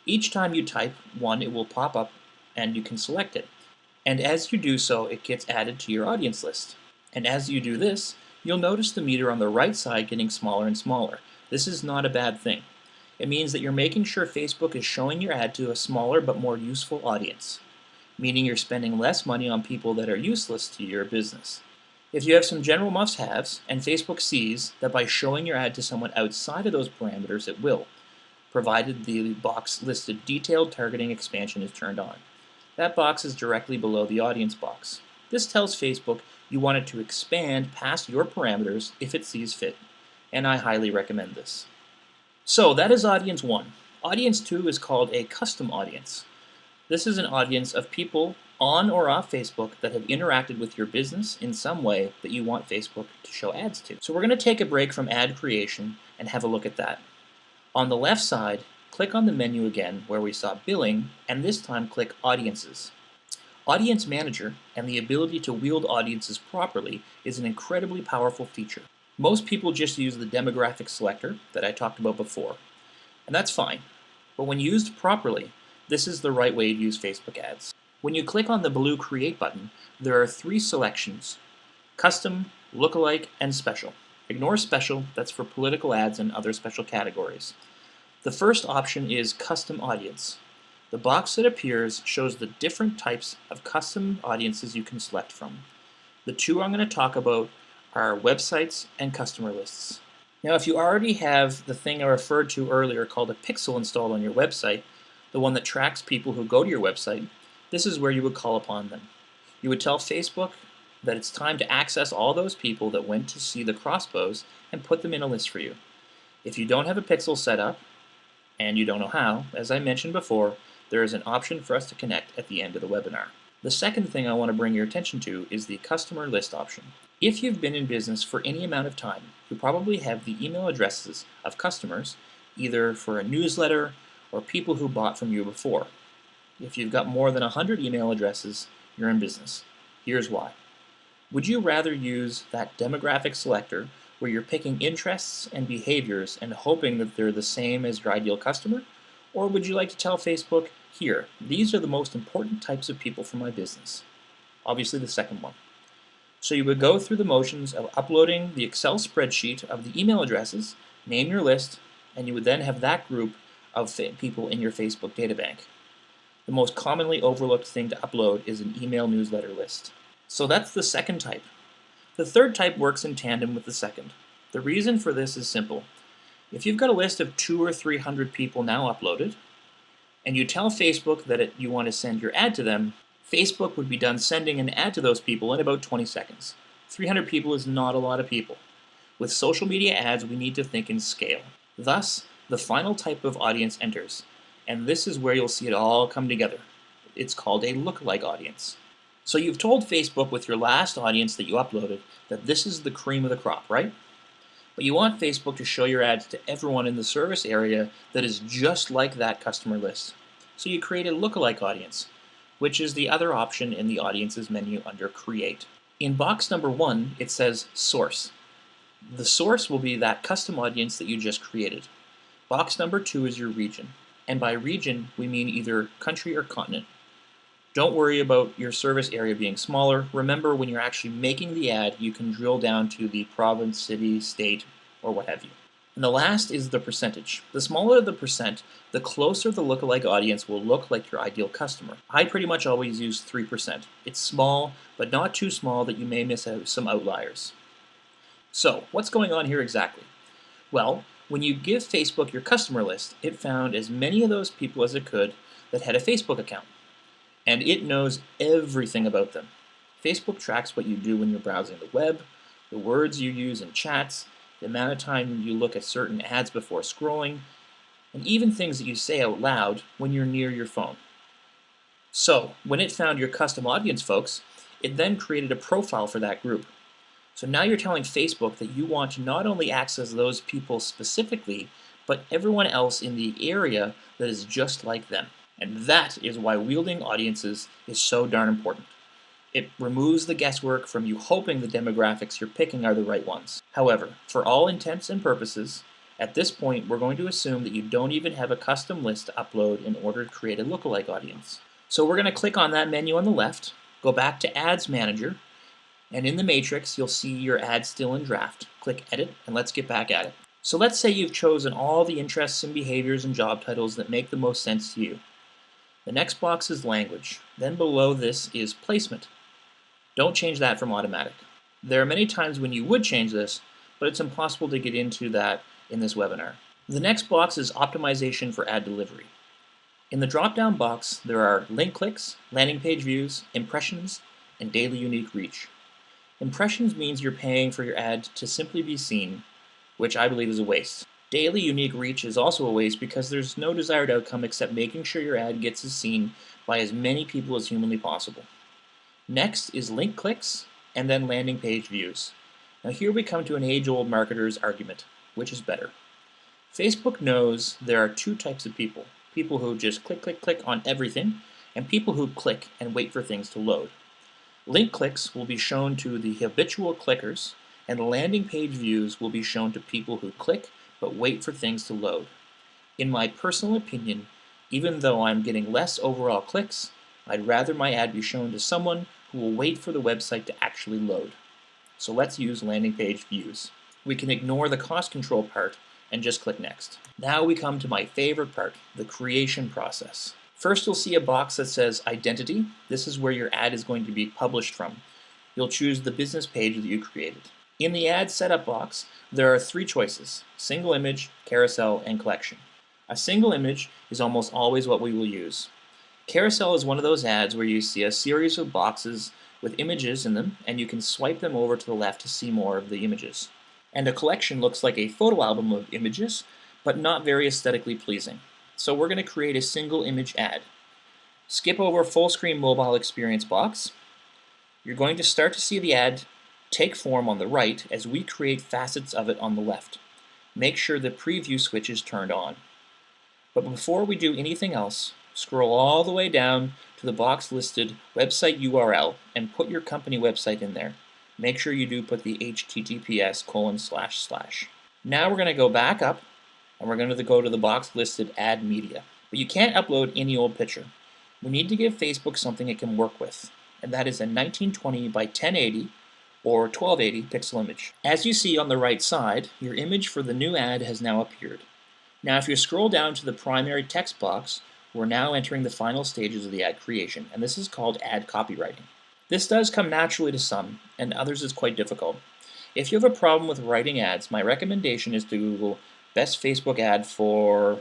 Each time you type one, it will pop up and you can select it. And as you do so, it gets added to your audience list. And as you do this, you'll notice the meter on the right side getting smaller and smaller. This is not a bad thing. It means that you're making sure Facebook is showing your ad to a smaller but more useful audience, meaning you're spending less money on people that are useless to your business. If you have some general must-haves, and Facebook sees that by showing your ad to someone outside of those parameters it will, provided the box listed detailed targeting expansion is turned on. That box is directly below the audience box. This tells Facebook you want it to expand past your parameters if it sees fit, and I highly recommend this. So that is audience 1. Audience 2 is called a custom audience. This is an audience of people on or off Facebook that have interacted with your business in some way that you want Facebook to show ads to. So we're going to take a break from ad creation and have a look at that. On the left side, click on the menu again where we saw billing, and this time click Audiences. Audience Manager and the ability to wield audiences properly is an incredibly powerful feature. Most people just use the demographic selector that I talked about before, and that's fine. But when used properly, this is the right way to use Facebook ads. When you click on the blue Create button, there are 3 selections: Custom, Lookalike, and Special. Ignore Special, that's for political ads and other special categories. The first option is Custom Audience. The box that appears shows the different types of custom audiences you can select from. The 2 I'm going to talk about are websites and customer lists. Now, if you already have the thing I referred to earlier called a pixel installed on your website, the one that tracks people who go to your website, this is where you would call upon them. You would tell Facebook that it's time to access all those people that went to see the crossbows and put them in a list for you. If you don't have a pixel set up, and you don't know how, as I mentioned before, there is an option for us to connect at the end of the webinar. The second thing I want to bring your attention to is the customer list option. If you've been in business for any amount of time, you probably have the email addresses of customers, either for a newsletter or people who bought from you before. If you've got more than 100 email addresses, you're in business. Here's why. Would you rather use that demographic selector where you're picking interests and behaviors and hoping that they're the same as your ideal customer? Or would you like to tell Facebook, here, these are the most important types of people for my business? Obviously the second one. So you would go through the motions of uploading the Excel spreadsheet of the email addresses, name your list, and you would then have that group of people in your Facebook databank. The most commonly overlooked thing to upload is an email newsletter list. So that's the second type. The third type works in tandem with the second. The reason for this is simple. If you've got a list of 200 or 300 people now uploaded, and you tell Facebook that you want to send your ad to them, Facebook would be done sending an ad to those people in about 20 seconds. 300 people is not a lot of people. With social media ads, we need to think in scale. Thus, the final type of audience enters, and this is where you'll see it all come together. It's called a lookalike audience. So you've told Facebook with your last audience that you uploaded that this is the cream of the crop, right? But you want Facebook to show your ads to everyone in the service area that is just like that customer list. So you create a lookalike audience, which is the other option in the Audiences menu under Create. In box number 1, it says Source. The source will be that custom audience that you just created. Box number 2 is your region, and by region we mean either country or continent. Don't worry about your service area being smaller. Remember, when you're actually making the ad, you can drill down to the province, city, state, or what have you. And the last is the percentage. The smaller the percent, the closer the lookalike audience will look like your ideal customer. I pretty much always use 3%. It's small, but not too small that you may miss out some outliers. So, what's going on here exactly? Well, when you give Facebook your customer list, it found as many of those people as it could that had a Facebook account. And it knows everything about them. Facebook tracks what you do when you're browsing the web, the words you use in chats, the amount of time you look at certain ads before scrolling, and even things that you say out loud when you're near your phone. So, when it found your custom audience folks, it then created a profile for that group. So now you're telling Facebook that you want to not only access those people specifically, but everyone else in the area that is just like them. And that is why wielding audiences is so darn important. It removes the guesswork from you hoping the demographics you're picking are the right ones. However, for all intents and purposes, at this point we're going to assume that you don't even have a custom list to upload in order to create a lookalike audience. So we're going to click on that menu on the left, go back to Ads Manager, and in the matrix you'll see your ad still in draft. Click Edit, and let's get back at it. So let's say you've chosen all the interests and behaviors and job titles that make the most sense to you. The next box is Language. Then below this is Placement. Don't change that from Automatic. There are many times when you would change this, but it's impossible to get into that in this webinar. The next box is Optimization for Ad Delivery. In the drop-down box, there are link clicks, landing page views, impressions, and daily unique reach. Impressions means you're paying for your ad to simply be seen, which I believe is a waste. Daily unique reach is also a waste because there's no desired outcome except making sure your ad gets seen by as many people as humanly possible. Next is link clicks and then landing page views. Now here we come to an age-old marketer's argument. Which is better? Facebook knows there are two types of people. People who just click, click, click on everything, and people who click and wait for things to load. Link clicks will be shown to the habitual clickers, and landing page views will be shown to people who click but wait for things to load. In my personal opinion, even though I'm getting less overall clicks, I'd rather my ad be shown to someone who will wait for the website to actually load. So let's use landing page views. We can ignore the cost control part and just click next. Now we come to my favorite part, the creation process. First, you'll see a box that says identity. This is where your ad is going to be published from. You'll choose the business page that you created. In the ad setup box, there are three choices: single image, carousel, and collection. A single image is almost always what we will use. Carousel is one of those ads where you see a series of boxes with images in them, and you can swipe them over to the left to see more of the images. And a collection looks like a photo album of images, but not very aesthetically pleasing. So we're going to create a single image ad. Skip over full screen mobile experience box. You're going to start to see the ad take form on the right as we create facets of it on the left. Make sure the preview switch is turned on. But before we do anything else, scroll all the way down to the box listed website URL and put your company website in there. Make sure you do put the https://. Now we're going to go back up and we're going to go to the box listed add media. But you can't upload any old picture. We need to give Facebook something it can work with, and that is a 1920 by 1080 or 1280 pixel image. As you see on the right side, your image for the new ad has now appeared. Now if you scroll down to the primary text box, we're now entering the final stages of the ad creation, and this is called ad copywriting. This does come naturally to some, and others is quite difficult. If you have a problem with writing ads, my recommendation is to Google best Facebook ad for,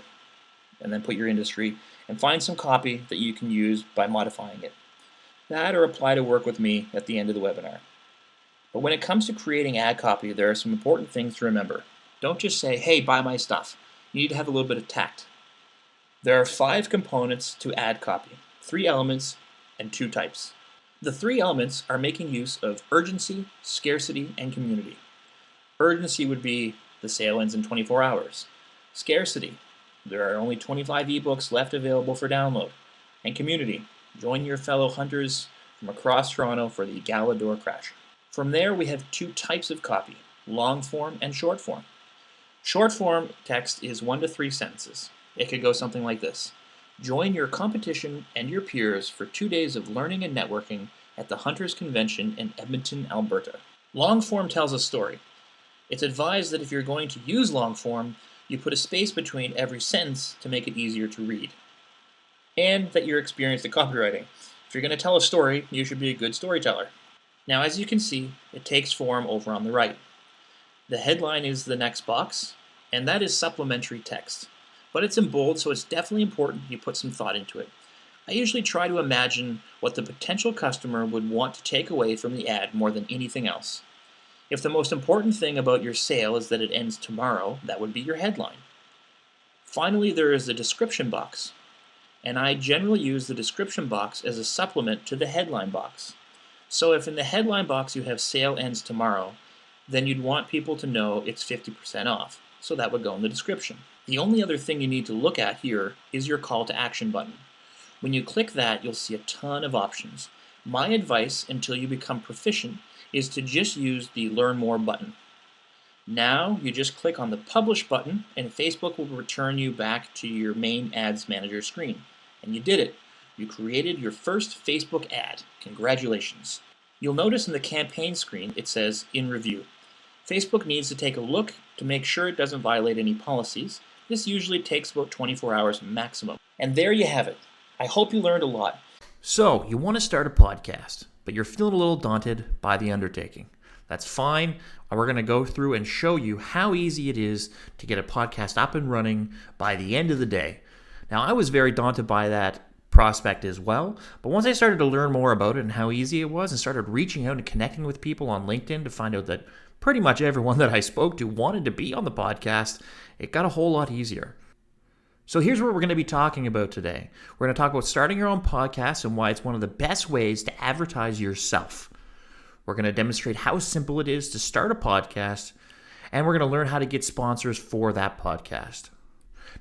and then put your industry, and find some copy that you can use by modifying it. That or apply to work with me at the end of the webinar. But when it comes to creating ad copy, there are some important things to remember. Don't just say, hey, buy my stuff. You need to have a little bit of tact. There are 5 components to ad copy, 3 elements and 2 types. The 3 elements are making use of urgency, scarcity, and community. Urgency would be the sale ends in 24 hours. Scarcity, there are only 25 ebooks left available for download. And community, join your fellow hunters from across Toronto for the Gala Door Crasher. From there we have 2 types of copy, long form and short form. Short form text is 1 to 3 sentences. It could go something like this. Join your competition and your peers for 2 days of learning and networking at the Hunters Convention in Edmonton, Alberta. Long form tells a story. It's advised that if you're going to use long form, you put a space between every sentence to make it easier to read. And that you're experienced at copywriting. If you're going to tell a story, you should be a good storyteller. Now, as you can see, it takes form over on the right. The headline is the next box, and that is supplementary text. But it's in bold, so it's definitely important you put some thought into it. I usually try to imagine what the potential customer would want to take away from the ad more than anything else. If the most important thing about your sale is that it ends tomorrow, that would be your headline. Finally, there is the description box, and I generally use the description box as a supplement to the headline box. So if in the headline box you have sale ends tomorrow, then you'd want people to know it's 50% off, so that would go in the description. The only other thing you need to look at here is your call to action button. When you click that, you'll see a ton of options. My advice until you become proficient is to just use the Learn More button. Now you just click on the Publish button and Facebook will return you back to your main Ads Manager screen. And you did it. You created your first Facebook ad. Congratulations. You'll notice in the campaign screen it says In Review. Facebook needs to take a look to make sure it doesn't violate any policies. This usually takes about 24 hours maximum. And there you have it. I hope you learned a lot. So, you want to start a podcast, but you're feeling a little daunted by the undertaking. That's fine. We're going to go through and show you how easy it is to get a podcast up and running by the end of the day. Now, I was very daunted by that prospect as well, but once I started to learn more about it and how easy it was and started reaching out and connecting with people on LinkedIn to find out that pretty much everyone that I spoke to wanted to be on the podcast. It got a whole lot easier. So here's what we're going to be talking about today. We're going to talk about starting your own podcast and why it's one of the best ways to advertise yourself. We're going to demonstrate how simple it is to start a podcast, and we're going to learn how to get sponsors for that podcast.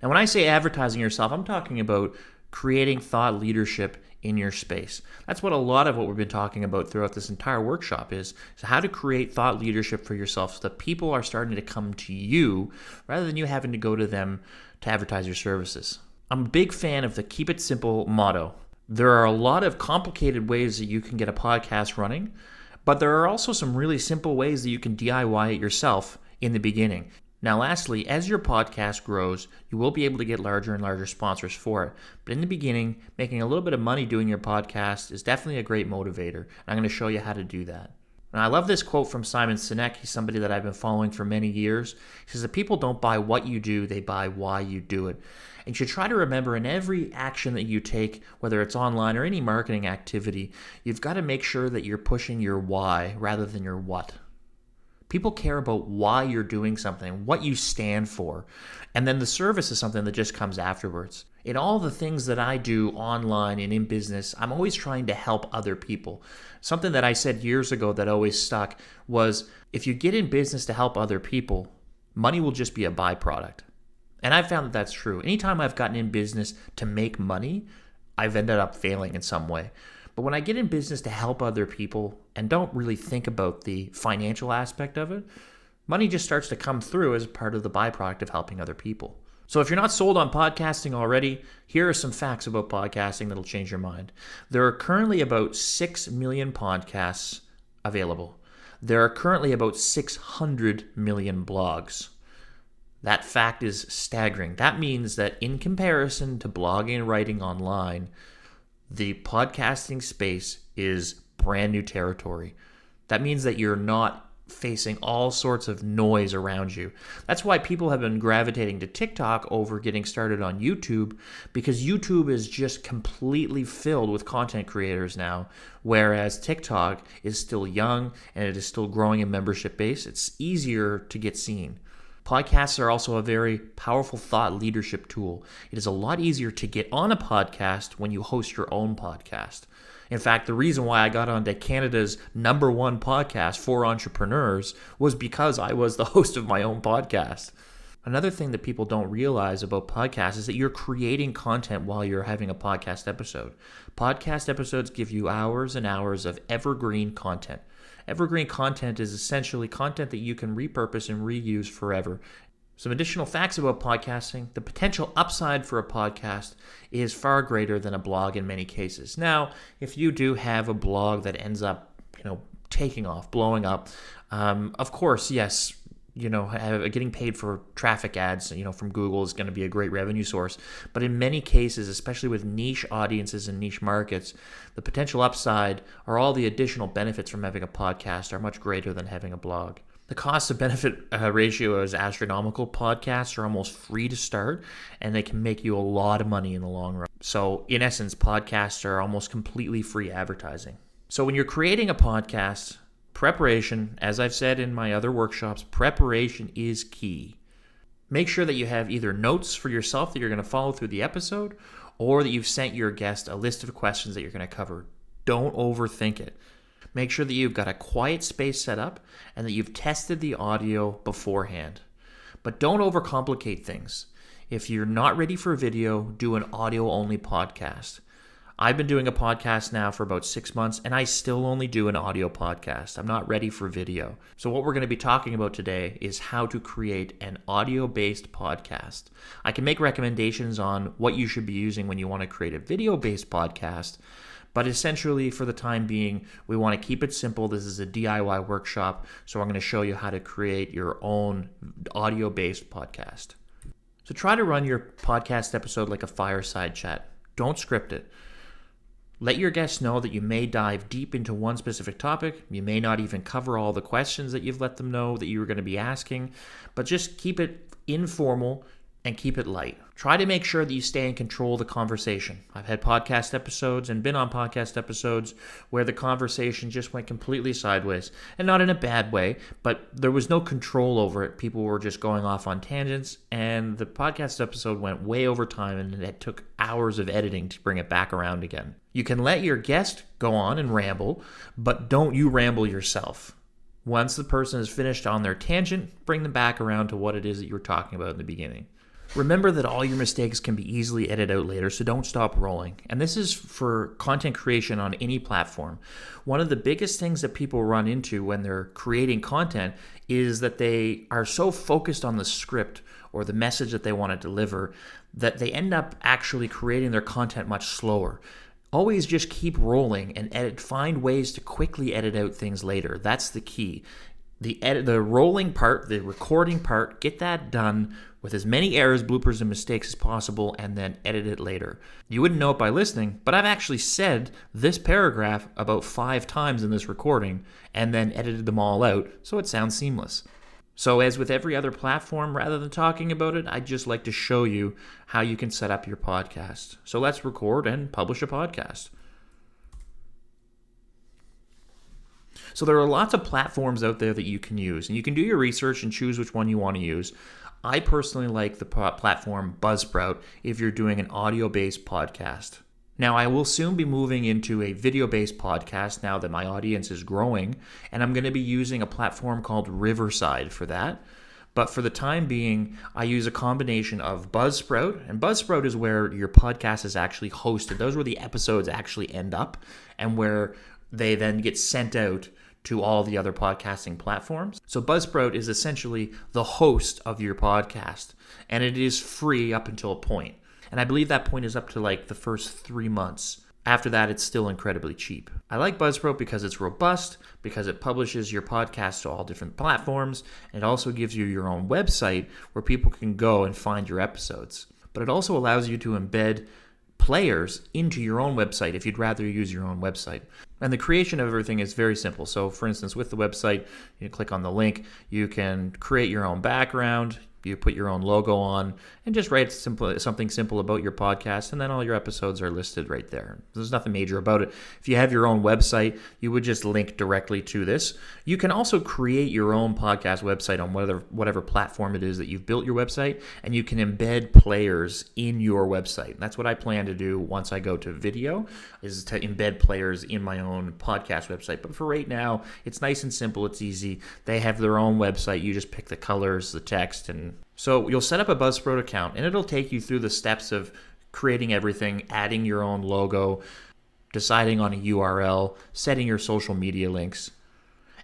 Now, when I say advertising yourself, I'm talking about creating thought leadership in your space. That's what a lot of what we've been talking about throughout this entire workshop is how to create thought leadership for yourself so that people are starting to come to you rather than you having to go to them to advertise your services. I'm a big fan of the keep it simple motto. There are a lot of complicated ways that you can get a podcast running, but there are also some really simple ways that you can DIY it yourself in the beginning. Now, lastly, as your podcast grows, you will be able to get larger and larger sponsors for it. But in the beginning, making a little bit of money doing your podcast is definitely a great motivator. And I'm going to show you how to do that. And I love this quote from Simon Sinek. He's somebody that I've been following for many years. He says that people don't buy what you do, they buy why you do it. And you should try to remember in every action that you take, whether it's online or any marketing activity, you've got to make sure that you're pushing your why rather than your what. People care about why you're doing something, what you stand for, and then the service is something that just comes afterwards. In all the things that I do online and in business, I'm always trying to help other people. Something that I said years ago that always stuck was, if you get in business to help other people, money will just be a byproduct. And I've found that that's true. Anytime I've gotten in business to make money, I've ended up failing in some way. But when I get in business to help other people and don't really think about the financial aspect of it, money just starts to come through as part of the byproduct of helping other people. So if you're not sold on podcasting already, here are some facts about podcasting that'll change your mind. There are currently about 6 million podcasts available. There are currently about 600 million blogs. That fact is staggering. That means that in comparison to blogging and writing online, the podcasting space is brand new territory. That means that you're not facing all sorts of noise around you. That's why people have been gravitating to TikTok over getting started on YouTube, because YouTube is just completely filled with content creators now, whereas TikTok is still young and it is still growing in membership base. It's easier to get seen. Podcasts are also a very powerful thought leadership tool. It is a lot easier to get on a podcast when you host your own podcast. In fact, the reason why I got onto Canada's #1 podcast for entrepreneurs was because I was the host of my own podcast. Another thing that people don't realize about podcasts is that you're creating content while you're having a podcast episode. Podcast episodes give you hours and hours of evergreen content. Evergreen content is essentially content that you can repurpose and reuse forever. Some additional facts about podcasting. The potential upside for a podcast is far greater than a blog in many cases. Now, if you do have a blog that ends up, taking off, blowing up, of course, yes, getting paid for traffic ads, from Google is going to be a great revenue source. But in many cases, especially with niche audiences and niche markets, the potential upside or all the additional benefits from having a podcast are much greater than having a blog. The cost to benefit ratio is astronomical. Podcasts are almost free to start, and they can make you a lot of money in the long run. So in essence, podcasts are almost completely free advertising. So when you're creating a podcast, preparation, as I've said in my other workshops, preparation is key. Make sure that you have either notes for yourself that you're going to follow through the episode, or that you've sent your guest a list of questions that you're going to cover. Don't overthink it. Make sure that you've got a quiet space set up and that you've tested the audio beforehand. But don't overcomplicate things. If you're not ready for video, do an audio-only podcast. I've been doing a podcast now for about 6 months, and I still only do an audio podcast. I'm not ready for video. So what we're going to be talking about today is how to create an audio-based podcast. I can make recommendations on what you should be using when you want to create a video-based podcast, but essentially for the time being, we want to keep it simple. This is a DIY workshop, so I'm going to show you how to create your own audio-based podcast. So try to run your podcast episode like a fireside chat. Don't script it. Let your guests know that you may dive deep into one specific topic. You may not even cover all the questions that you've let them know that you were going to be asking, but just keep it informal. and keep it light. Try to make sure that you stay in control of the conversation. I've had podcast episodes and been on podcast episodes where the conversation just went completely sideways, and not in a bad way, but there was no control over it. People were just going off on tangents, and the podcast episode went way over time, and it took hours of editing to bring it back around again. You can let your guest go on and ramble, but don't you ramble yourself. Once the person is finished on their tangent, bring them back around to what it is that you were talking about in the beginning. Remember that all your mistakes can be easily edited out later, so don't stop rolling. And this is for content creation on any platform. One of the biggest things that people run into when they're creating content is that they are so focused on the script or the message that they want to deliver that they end up actually creating their content much slower. Always just keep rolling and find ways to quickly edit out things later. That's the key. The rolling part, the recording part, get that done with as many errors, bloopers, and mistakes as possible, and then edit it later. You wouldn't know it by listening, but I've actually said this paragraph about 5 times in this recording and then edited them all out, so it sounds seamless. So as with every other platform, rather than talking about it, I'd just like to show you how you can set up your podcast. So let's record and publish a podcast. So there are lots of platforms out there that you can use, and you can do your research and choose which one you want to use. I personally like the platform Buzzsprout if you're doing an audio-based podcast. Now, I will soon be moving into a video-based podcast now that my audience is growing, and I'm going to be using a platform called Riverside for that. But for the time being, I use a combination of Buzzsprout, and Buzzsprout is where your podcast is actually hosted. Those are where the episodes actually end up, and where they then get sent out to all the other podcasting platforms. So Buzzsprout is essentially the host of your podcast, and it is free up until a point. And I believe that point is up to like the first 3 months. After that, it's still incredibly cheap. I like Buzzsprout because it's robust, because it publishes your podcast to all different platforms, and it also gives you your own website where people can go and find your episodes. But it also allows you to embed players into your own website if you'd rather use your own website. And the creation of everything is very simple. So for instance, with the website, you click on the link, you can create your own background, you put your own logo on, and just write something simple about your podcast, and then all your episodes are listed right there. There's nothing major about it. If you have your own website, you would just link directly to this. You can also create your own podcast website on whatever platform it is that you've built your website, and you can embed players in your website. That's what I plan to do once I go to video, is to embed players in my own podcast website. But for right now, it's nice and simple. It's easy. They have their own website. You just pick the colors, the text, and so you'll set up a Buzzsprout account, and it'll take you through the steps of creating everything, adding your own logo, deciding on a URL, setting your social media links.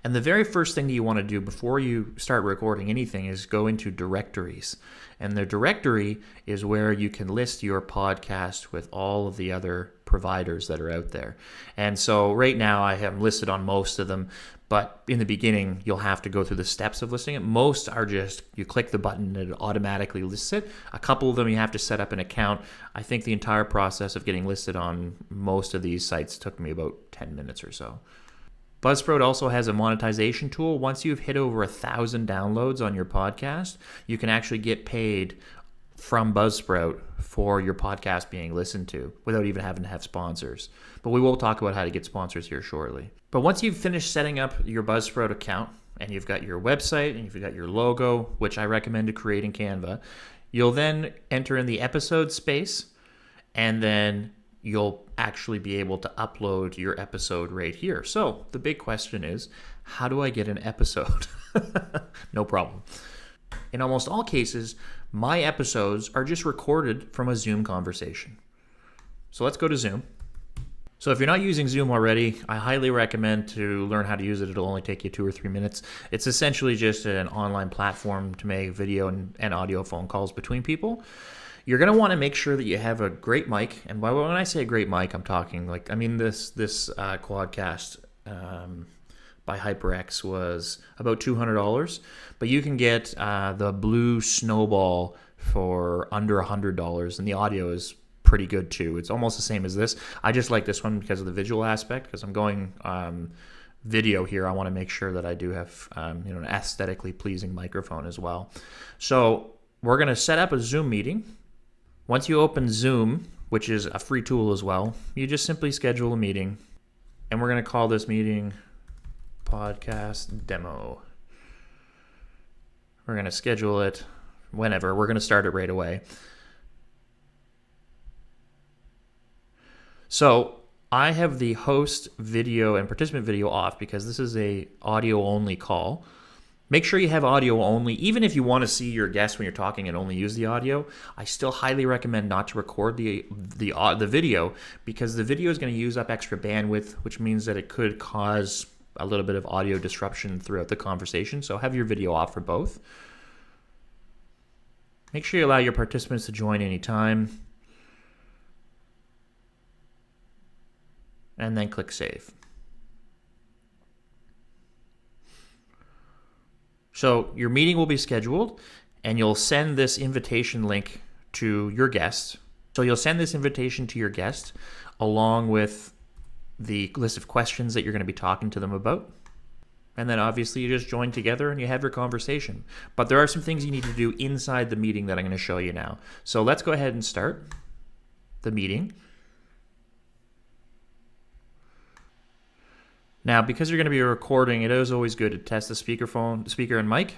And the very first thing that you want to do before you start recording anything is go into directories. And the directory is where you can list your podcast with all of the other providers that are out there. And so right now I have listed on most of them, but in the beginning you'll have to go through the steps of listing it. Most are just you click the button and it automatically lists it. A couple of them you have to set up an account. I think the entire process of getting listed on most of these sites took me about 10 minutes or so. Buzzsprout also has a monetization tool. Once you've hit over 1,000 downloads on your podcast, you can actually get paid from Buzzsprout for your podcast being listened to without even having to have sponsors. But we will talk about how to get sponsors here shortly. But once you've finished setting up your Buzzsprout account and you've got your website and you've got your logo, which I recommend to create in Canva, you'll then enter in the episode space, and then you'll actually be able to upload your episode right here. So the big question is, how do I get an episode? No problem. In almost all cases, my episodes are just recorded from a Zoom conversation. So let's go to Zoom. So if you're not using Zoom already, I highly recommend to learn how to use it. It'll only take you 2 or 3 minutes. It's essentially just an online platform to make video and audio phone calls between people. You're going to want to make sure that you have a great mic. And when I say a great mic, I'm talking this Quadcast by HyperX was about $200, but you can get the Blue Snowball for under $100, and the audio is pretty good too. It's almost the same as this. I just like this one because of the visual aspect, because I'm going video here. I want to make sure that I do have an aesthetically pleasing microphone as well. So we're going to set up a Zoom meeting. Once you open Zoom, which is a free tool as well, you just simply schedule a meeting. And we're going to call this meeting Podcast Demo. We're going to schedule it whenever. We're going to start it right away. So I have the host video and participant video off because this is a audio only call. Make sure you have audio only. Even if you want to see your guests when you're talking and only use the audio, I still highly recommend not to record the video, because the video is going to use up extra bandwidth, which means that it could cause a little bit of audio disruption throughout the conversation. So have your video off for both. Make sure you allow your participants to join anytime. And then click Save. So your meeting will be scheduled, and you'll send this invitation link to your guest. So you'll send this invitation to your guest along with the list of questions that you're going to be talking to them about. And then obviously you just join together and you have your conversation. But there are some things you need to do inside the meeting that I'm going to show you now. So let's go ahead and start the meeting. Now, because you're going to be recording, it is always good to test the speaker and mic.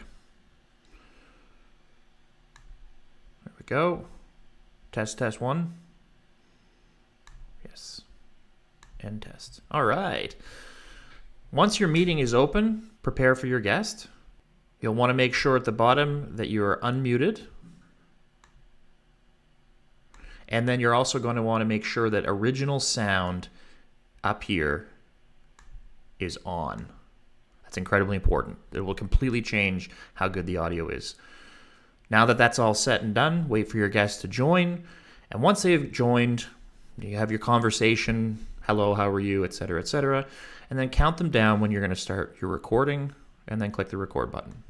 There we go. Test 1. Yes. And test. All right. Once your meeting is open, prepare for your guest. You'll want to make sure at the bottom that you are unmuted. And then you're also going to want to make sure that original sound up here is on. That's incredibly important. It will completely change how good the audio is. Now that that's all set and done, wait for your guests to join. And once they've joined, you have your conversation, hello, how are you, etc., etc., and then count them down when you're going to start your recording, and then click the record button.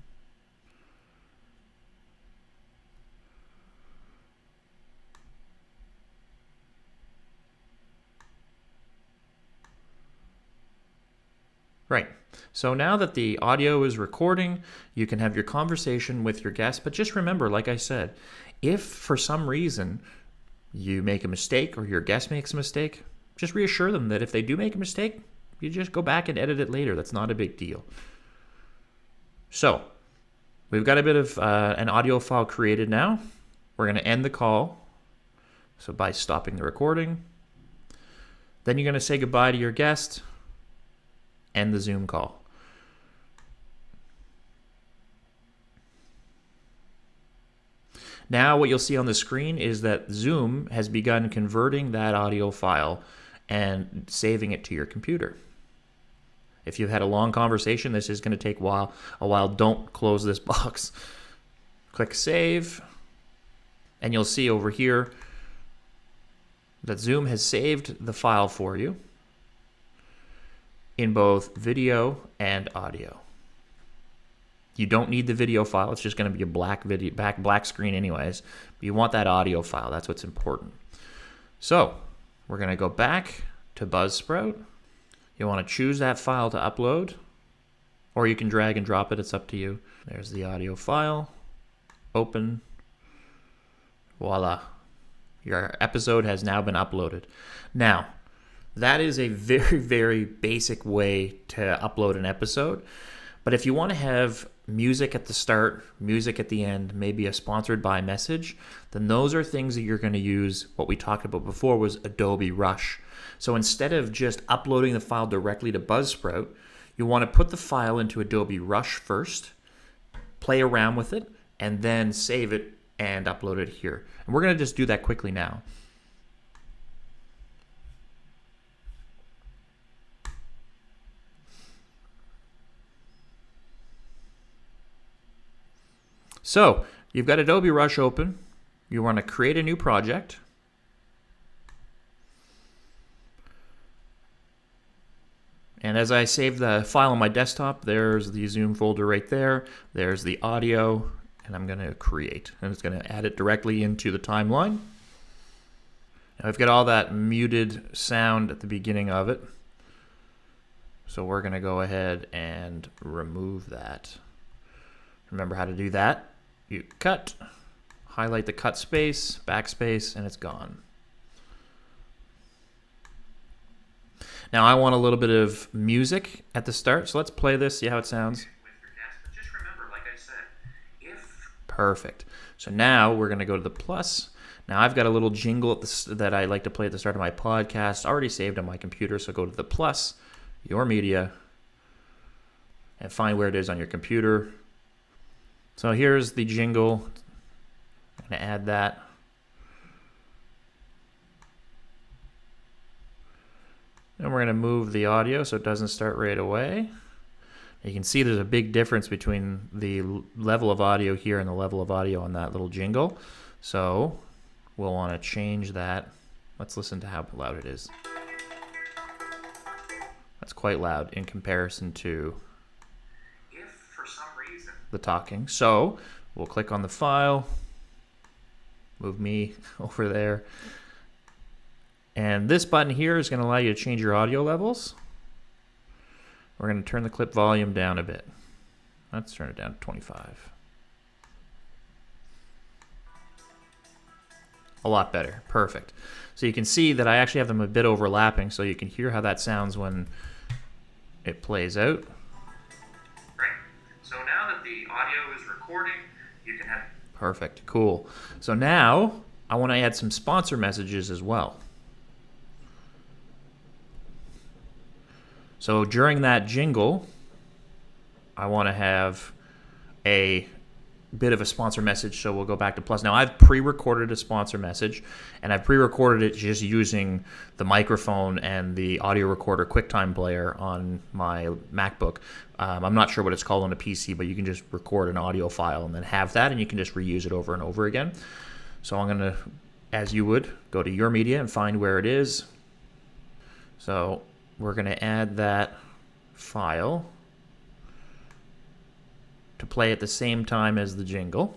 Right. So now that the audio is recording, you can have your conversation with your guest. But just remember, like I said, if for some reason you make a mistake or your guest makes a mistake, just reassure them that if they do make a mistake, you just go back and edit it later. That's not a big deal. So we've got a bit of an audio file created now. We're going to end the call. So by stopping the recording, then you're going to say goodbye to your guest. End the Zoom call. Now what you'll see on the screen is that Zoom has begun converting that audio file and saving it to your computer. If you've had a long conversation, this is going to take a while. Don't close this box. Click Save, and you'll see over here that Zoom has saved the file for you in both video and audio. You don't need the video file. It's just going to be a black screen anyways. But you want that audio file. That's what's important. So we're going to go back to Buzzsprout. You want to choose that file to upload, or you can drag and drop it. It's up to you. There's the audio file. Open. Voila. Your episode has now been uploaded. Now, that is a very, very basic way to upload an episode. But if you want to have music at the start, music at the end, maybe a sponsored by message, then those are things that you're going to use. What we talked about before was Adobe Rush. So instead of just uploading the file directly to Buzzsprout, you want to put the file into Adobe Rush first, play around with it, and then save it and upload it here. And we're going to just do that quickly now. So you've got Adobe Rush open. You want to create a new project. And as I save the file on my desktop, there's the Zoom folder right there. There's the audio, and I'm going to create. And it's going to add it directly into the timeline. Now I've got all that muted sound at the beginning of it. So we're going to go ahead and remove that. Remember how to do that? You cut, highlight the cut space, backspace, and it's gone. Now I want a little bit of music at the start, so let's play this, see how it sounds. Just remember, like I said, if... Perfect. So now we're going to go to the plus. Now I've got a little jingle that I like to play at the start of my podcast, already saved on my computer, so go to the plus, your media, and find where it is on your computer. So here's the jingle. I'm going to add that. And we're going to move the audio so it doesn't start right away. You can see there's a big difference between the level of audio here and the level of audio on that little jingle. So we'll want to change that. Let's listen to how loud it is. That's quite loud in comparison to if for some reason the talking. So we'll click on the file, move me over there. And this button here is going to allow you to change your audio levels. We're going to turn the clip volume down a bit. Let's turn it down to 25. A lot better. Perfect. So you can see that I actually have them a bit overlapping, so you can hear how that sounds when it plays out. Right. So now that the audio is recording, you can have... Perfect. Cool. So now I want to add some sponsor messages as well. So during that jingle, I want to have a bit of a sponsor message, so we'll go back to plus. Now I've pre-recorded a sponsor message, and I've pre-recorded it just using the microphone and the audio recorder QuickTime player on my MacBook. I'm not sure what it's called on a PC, but you can just record an audio file and then have that, and you can just reuse it over and over again. So I'm going to, as you would, go to your media and find where it is. So we're going to add that file to play at the same time as the jingle.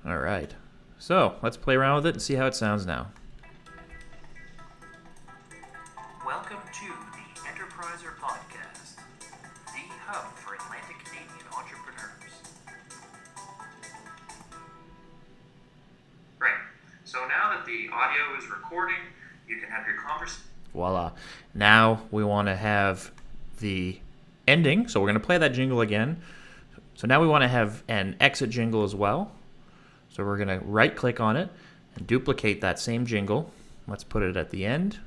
All right. So let's play around with it and see how it sounds now. Welcome to the Enterpriser Podcast, the hub for Atlantic Canadian entrepreneurs. Right. So now that the audio is recording, you can have your conversation. Voila. Now we want to have the ending. So we're going to play that jingle again. So now we want to have an exit jingle as well. So we're going to right click on it and duplicate that same jingle. Let's put it at the end.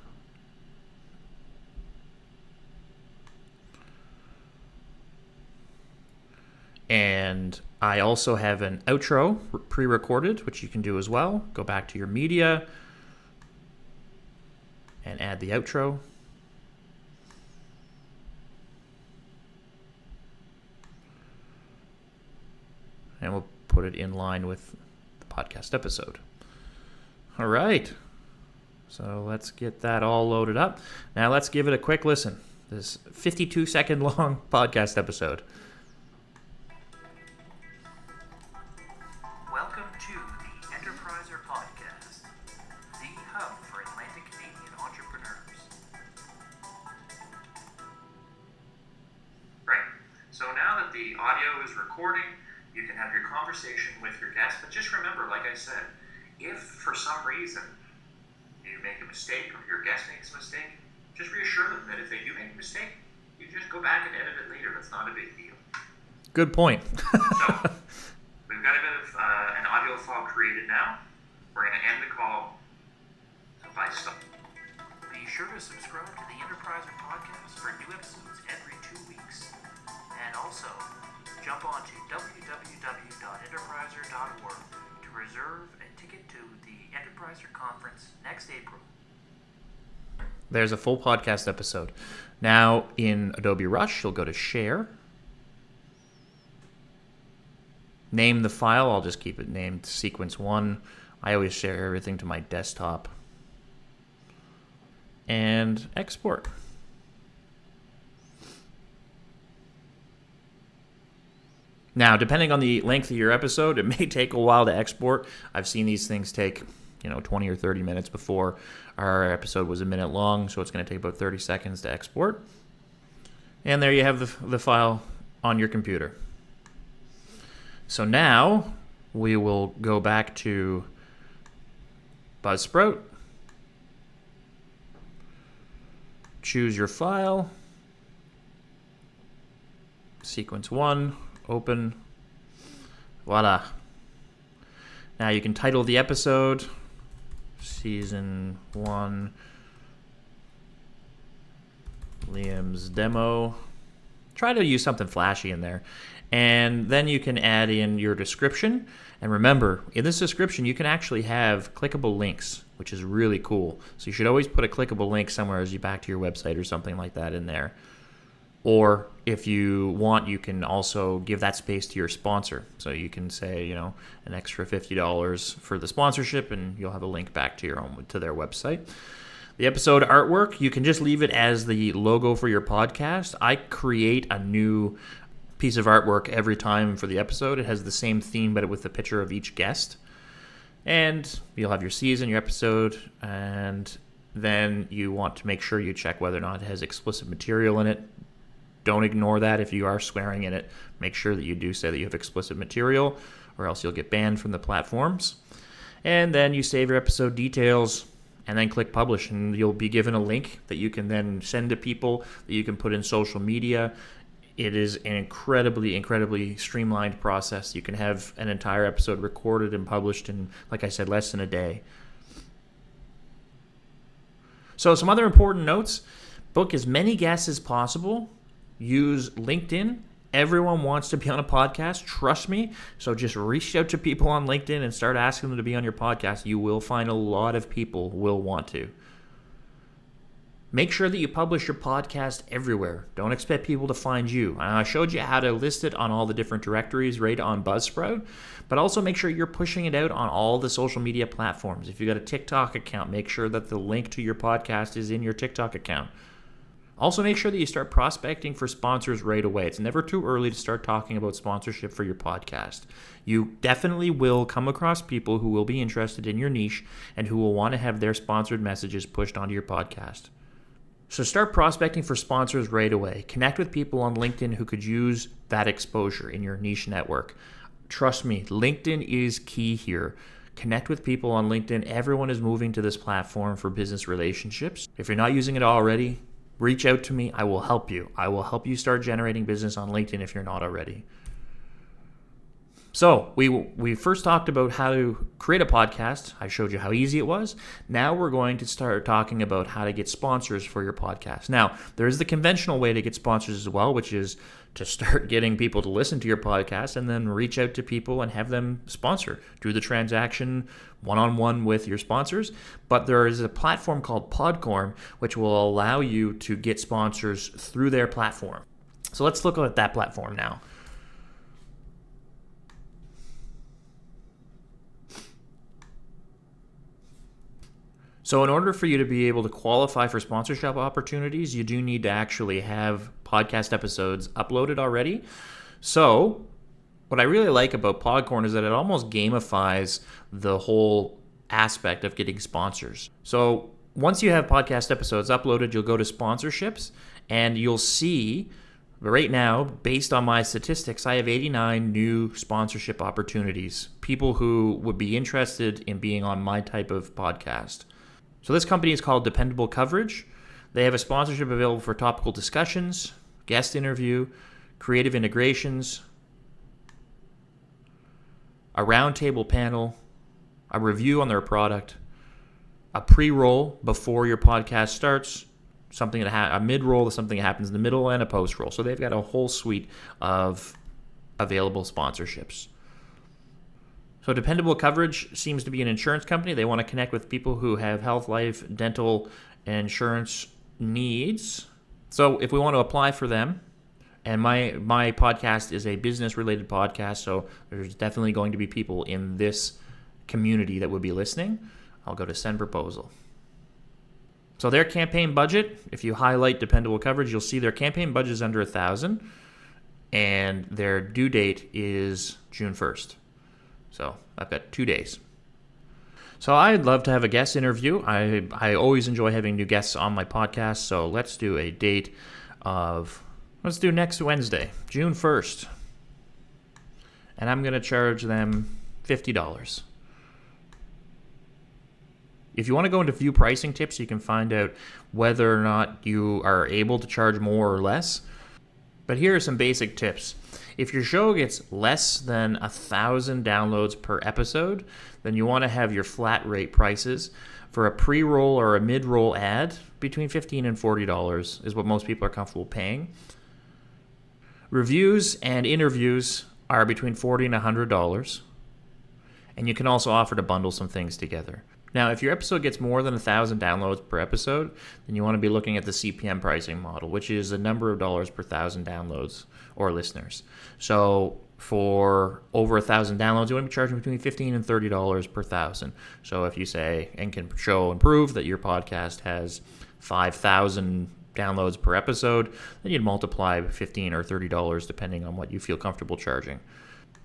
And I also have an outro pre-recorded, which you can do as well. Go back to your media and add the outro. And we'll put it in line with the podcast episode. All right. So let's get that all loaded up. Now let's give it a quick listen. This 52-second long podcast episode. Welcome to the Enterpriser Podcast, the hub for Atlantic Canadian entrepreneurs. Right. So now that the audio is recording, you can have your conversation with your guest. But just remember, like I said, if for some reason you make a mistake or your guest makes a mistake, just reassure them that if they do make a mistake, you just go back and edit it later. That's not a big deal. Good point. So, we've got a bit of an audio file created now. We're going to end the call by stop. Be sure to subscribe to the Enterpriser Podcast for new episodes every 2 weeks. And also, jump on to www.enterpriser.org to reserve a ticket to the Enterpriser Conference next April. There's a full podcast episode. Now in Adobe Rush, you'll go to Share. Name the file. I'll just keep it named Sequence 1. I always share everything to my desktop. And export. Now, depending on the length of your episode, it may take a while to export. I've seen these things take, 20 or 30 minutes before. Our episode was a minute long, so it's going to take about 30 seconds to export. And there you have the file on your computer. So now we will go back to Buzzsprout. Choose your file. Sequence 1, open. Voila. Now you can title the episode Season 1 Liam's Demo. Try to use something flashy in there. And then you can add in your description. And remember, in this description, you can actually have clickable links, which is really cool. So you should always put a clickable link somewhere as you back to your website or something like that in there. Or if you want, you can also give that space to your sponsor. So you can say, an extra $50 for the sponsorship, and you'll have a link back to their website. The episode artwork, you can just leave it as the logo for your podcast. I create a new piece of artwork every time for the episode. It has the same theme, but with the picture of each guest. And you'll have your season, your episode, and then you want to make sure you check whether or not it has explicit material in it. Don't ignore that if you are swearing in it. Make sure that you do say that you have explicit material, or else you'll get banned from the platforms. And then you save your episode details, and then click publish, and you'll be given a link that you can then send to people, that you can put in social media. It is an incredibly streamlined process. You can have an entire episode recorded and published in, like I said, less than a day. So some other important notes: book as many guests as possible. Use LinkedIn. Everyone wants to be on a podcast, trust me. So just reach out to people on LinkedIn and start asking them to be on your podcast. You will find a lot of people will want to. Make sure that you publish your podcast everywhere. Don't expect people to find you. I showed you how to list it on all the different directories right on Buzzsprout, but also make sure you're pushing it out on all the social media platforms. If you've got a TikTok account, make sure that the link to your podcast is in your TikTok account. Also, make sure that you start prospecting for sponsors right away. It's never too early to start talking about sponsorship for your podcast. You definitely will come across people who will be interested in your niche and who will want to have their sponsored messages pushed onto your podcast. So start prospecting for sponsors right away. Connect with people on LinkedIn who could use that exposure in your niche network. Trust me, LinkedIn is key here. Connect with people on LinkedIn. Everyone is moving to this platform for business relationships. If you're not using it already, reach out to me. I will help you. I will help you start generating business on LinkedIn if you're not already. So we first talked about how to create a podcast. I showed you how easy it was. Now we're going to start talking about how to get sponsors for your podcast. Now, there is the conventional way to get sponsors as well, which is to start getting people to listen to your podcast and then reach out to people and have them sponsor. Do the transaction one-on-one with your sponsors. But there is a platform called Podcorn, which will allow you to get sponsors through their platform. So let's look at that platform now. So in order for you to be able to qualify for sponsorship opportunities, you do need to actually have podcast episodes uploaded already. So what I really like about Podcorn is that it almost gamifies the whole aspect of getting sponsors. So once you have podcast episodes uploaded, you'll go to sponsorships and you'll see right now, based on my statistics, I have 89 new sponsorship opportunities. People who would be interested in being on my type of podcast. So this company is called Dependable Coverage. They have a sponsorship available for topical discussions, guest interview, creative integrations, a roundtable panel, a review on their product, a pre-roll before your podcast starts, something that a mid-roll, something that happens in the middle, and a post-roll. So they've got a whole suite of available sponsorships. So Dependable Coverage seems to be an insurance company. They want to connect with people who have health, life, dental, insurance needs. So if we want to apply for them, and my podcast is a business-related podcast, so there's definitely going to be people in this community that would be listening, I'll go to Send Proposal. So their campaign budget, if you highlight Dependable Coverage, you'll see their campaign budget is under $1,000, and their due date is June 1st. So I've got 2 days. So I'd love to have a guest interview. I always enjoy having new guests on my podcast. So let's do a date of, let's do next Wednesday, June 1st. and I'm going to charge them $50. If you want to go into view pricing tips, you can find out whether or not you are able to charge more or less. But here are some basic tips. If your show gets less than 1,000 downloads per episode, then you want to have your flat rate prices for a pre-roll or a mid-roll ad between $15 and $40 is what most people are comfortable paying. Reviews and interviews are between $40 and $100. And you can also offer to bundle some things together. Now, if your episode gets more than 1,000 downloads per episode, then you want to be looking at the CPM pricing model, which is the number of dollars per 1,000 downloads or listeners. So for over 1,000 downloads, you want to be charging between $15 and $30 per 1,000. So if you say and can show and prove that your podcast has 5,000 downloads per episode, then you'd multiply $15 or $30 depending on what you feel comfortable charging.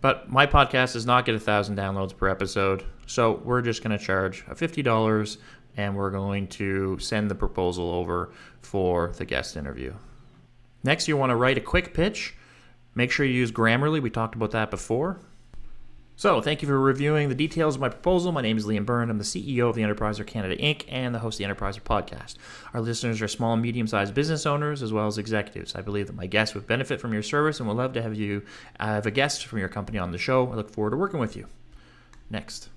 But my podcast does not get 1,000 downloads per episode, so we're just going to charge $50, and we're going to send the proposal over for the guest interview. Next, you want to write a quick pitch. Make sure you use Grammarly. We talked about that before. So, thank you for reviewing the details of my proposal. My name is Liam Byrne. I'm the CEO of the Enterpriser Canada Inc. and the host of the Enterpriser Podcast. Our listeners are small and medium-sized business owners as well as executives. I believe that my guests would benefit from your service and would love to have you have a guest from your company on the show. I look forward to working with you. Next.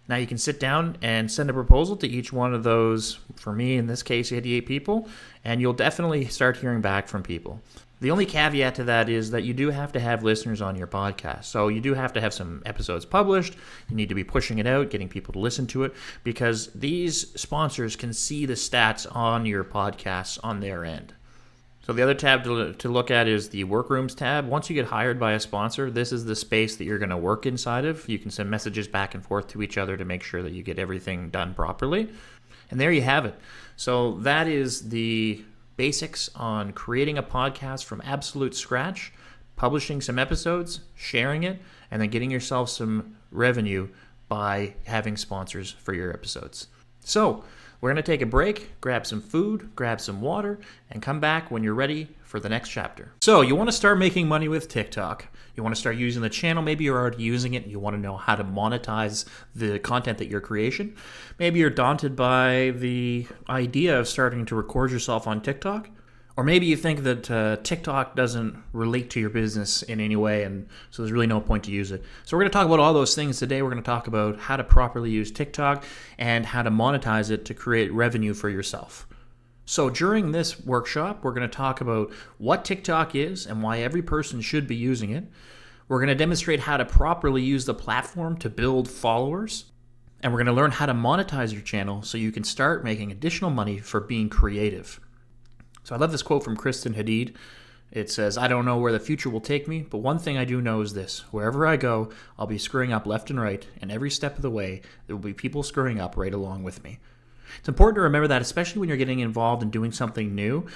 Now you can sit down and send a proposal to each one of those, for me in this case, 88 people, and you'll definitely start hearing back from people. The only caveat to that is that you do have to have listeners on your podcast. So you do have to have some episodes published. You need to be pushing it out, getting people to listen to it, because these sponsors can see the stats on your podcasts on their end. So the other tab to look at is the Workrooms tab. Once you get hired by a sponsor, this is the space that you're going to work inside of. You can send messages back and forth to each other to make sure that you get everything done properly. And there you have it. So that is the basics on creating a podcast from absolute scratch, publishing some episodes, sharing it, and then getting yourself some revenue by having sponsors for your episodes. So we're going to take a break, grab some food, grab some water, and come back when you're ready for the next chapter. So you want to start making money with TikTok. You want to start using the channel. Maybe you're already using it and you want to know how to monetize the content that you're creating. Maybe you're daunted by the idea of starting to record yourself on TikTok. Or maybe you think that TikTok doesn't relate to your business in any way, and so there's really no point to use it. So we're going to talk about all those things today. We're going to talk about how to properly use TikTok and how to monetize it to create revenue for yourself. So during this workshop, we're going to talk about what TikTok is and why every person should be using it. We're going to demonstrate how to properly use the platform to build followers. And we're going to learn how to monetize your channel so you can start making additional money for being creative. So I love this quote from Kristen Hadid. It says, "I don't know where the future will take me, but one thing I do know is this. Wherever I go, I'll be screwing up left and right, and every step of the way, there will be people screwing up right along with me." It's important to remember that, especially when you're getting involved in doing something new.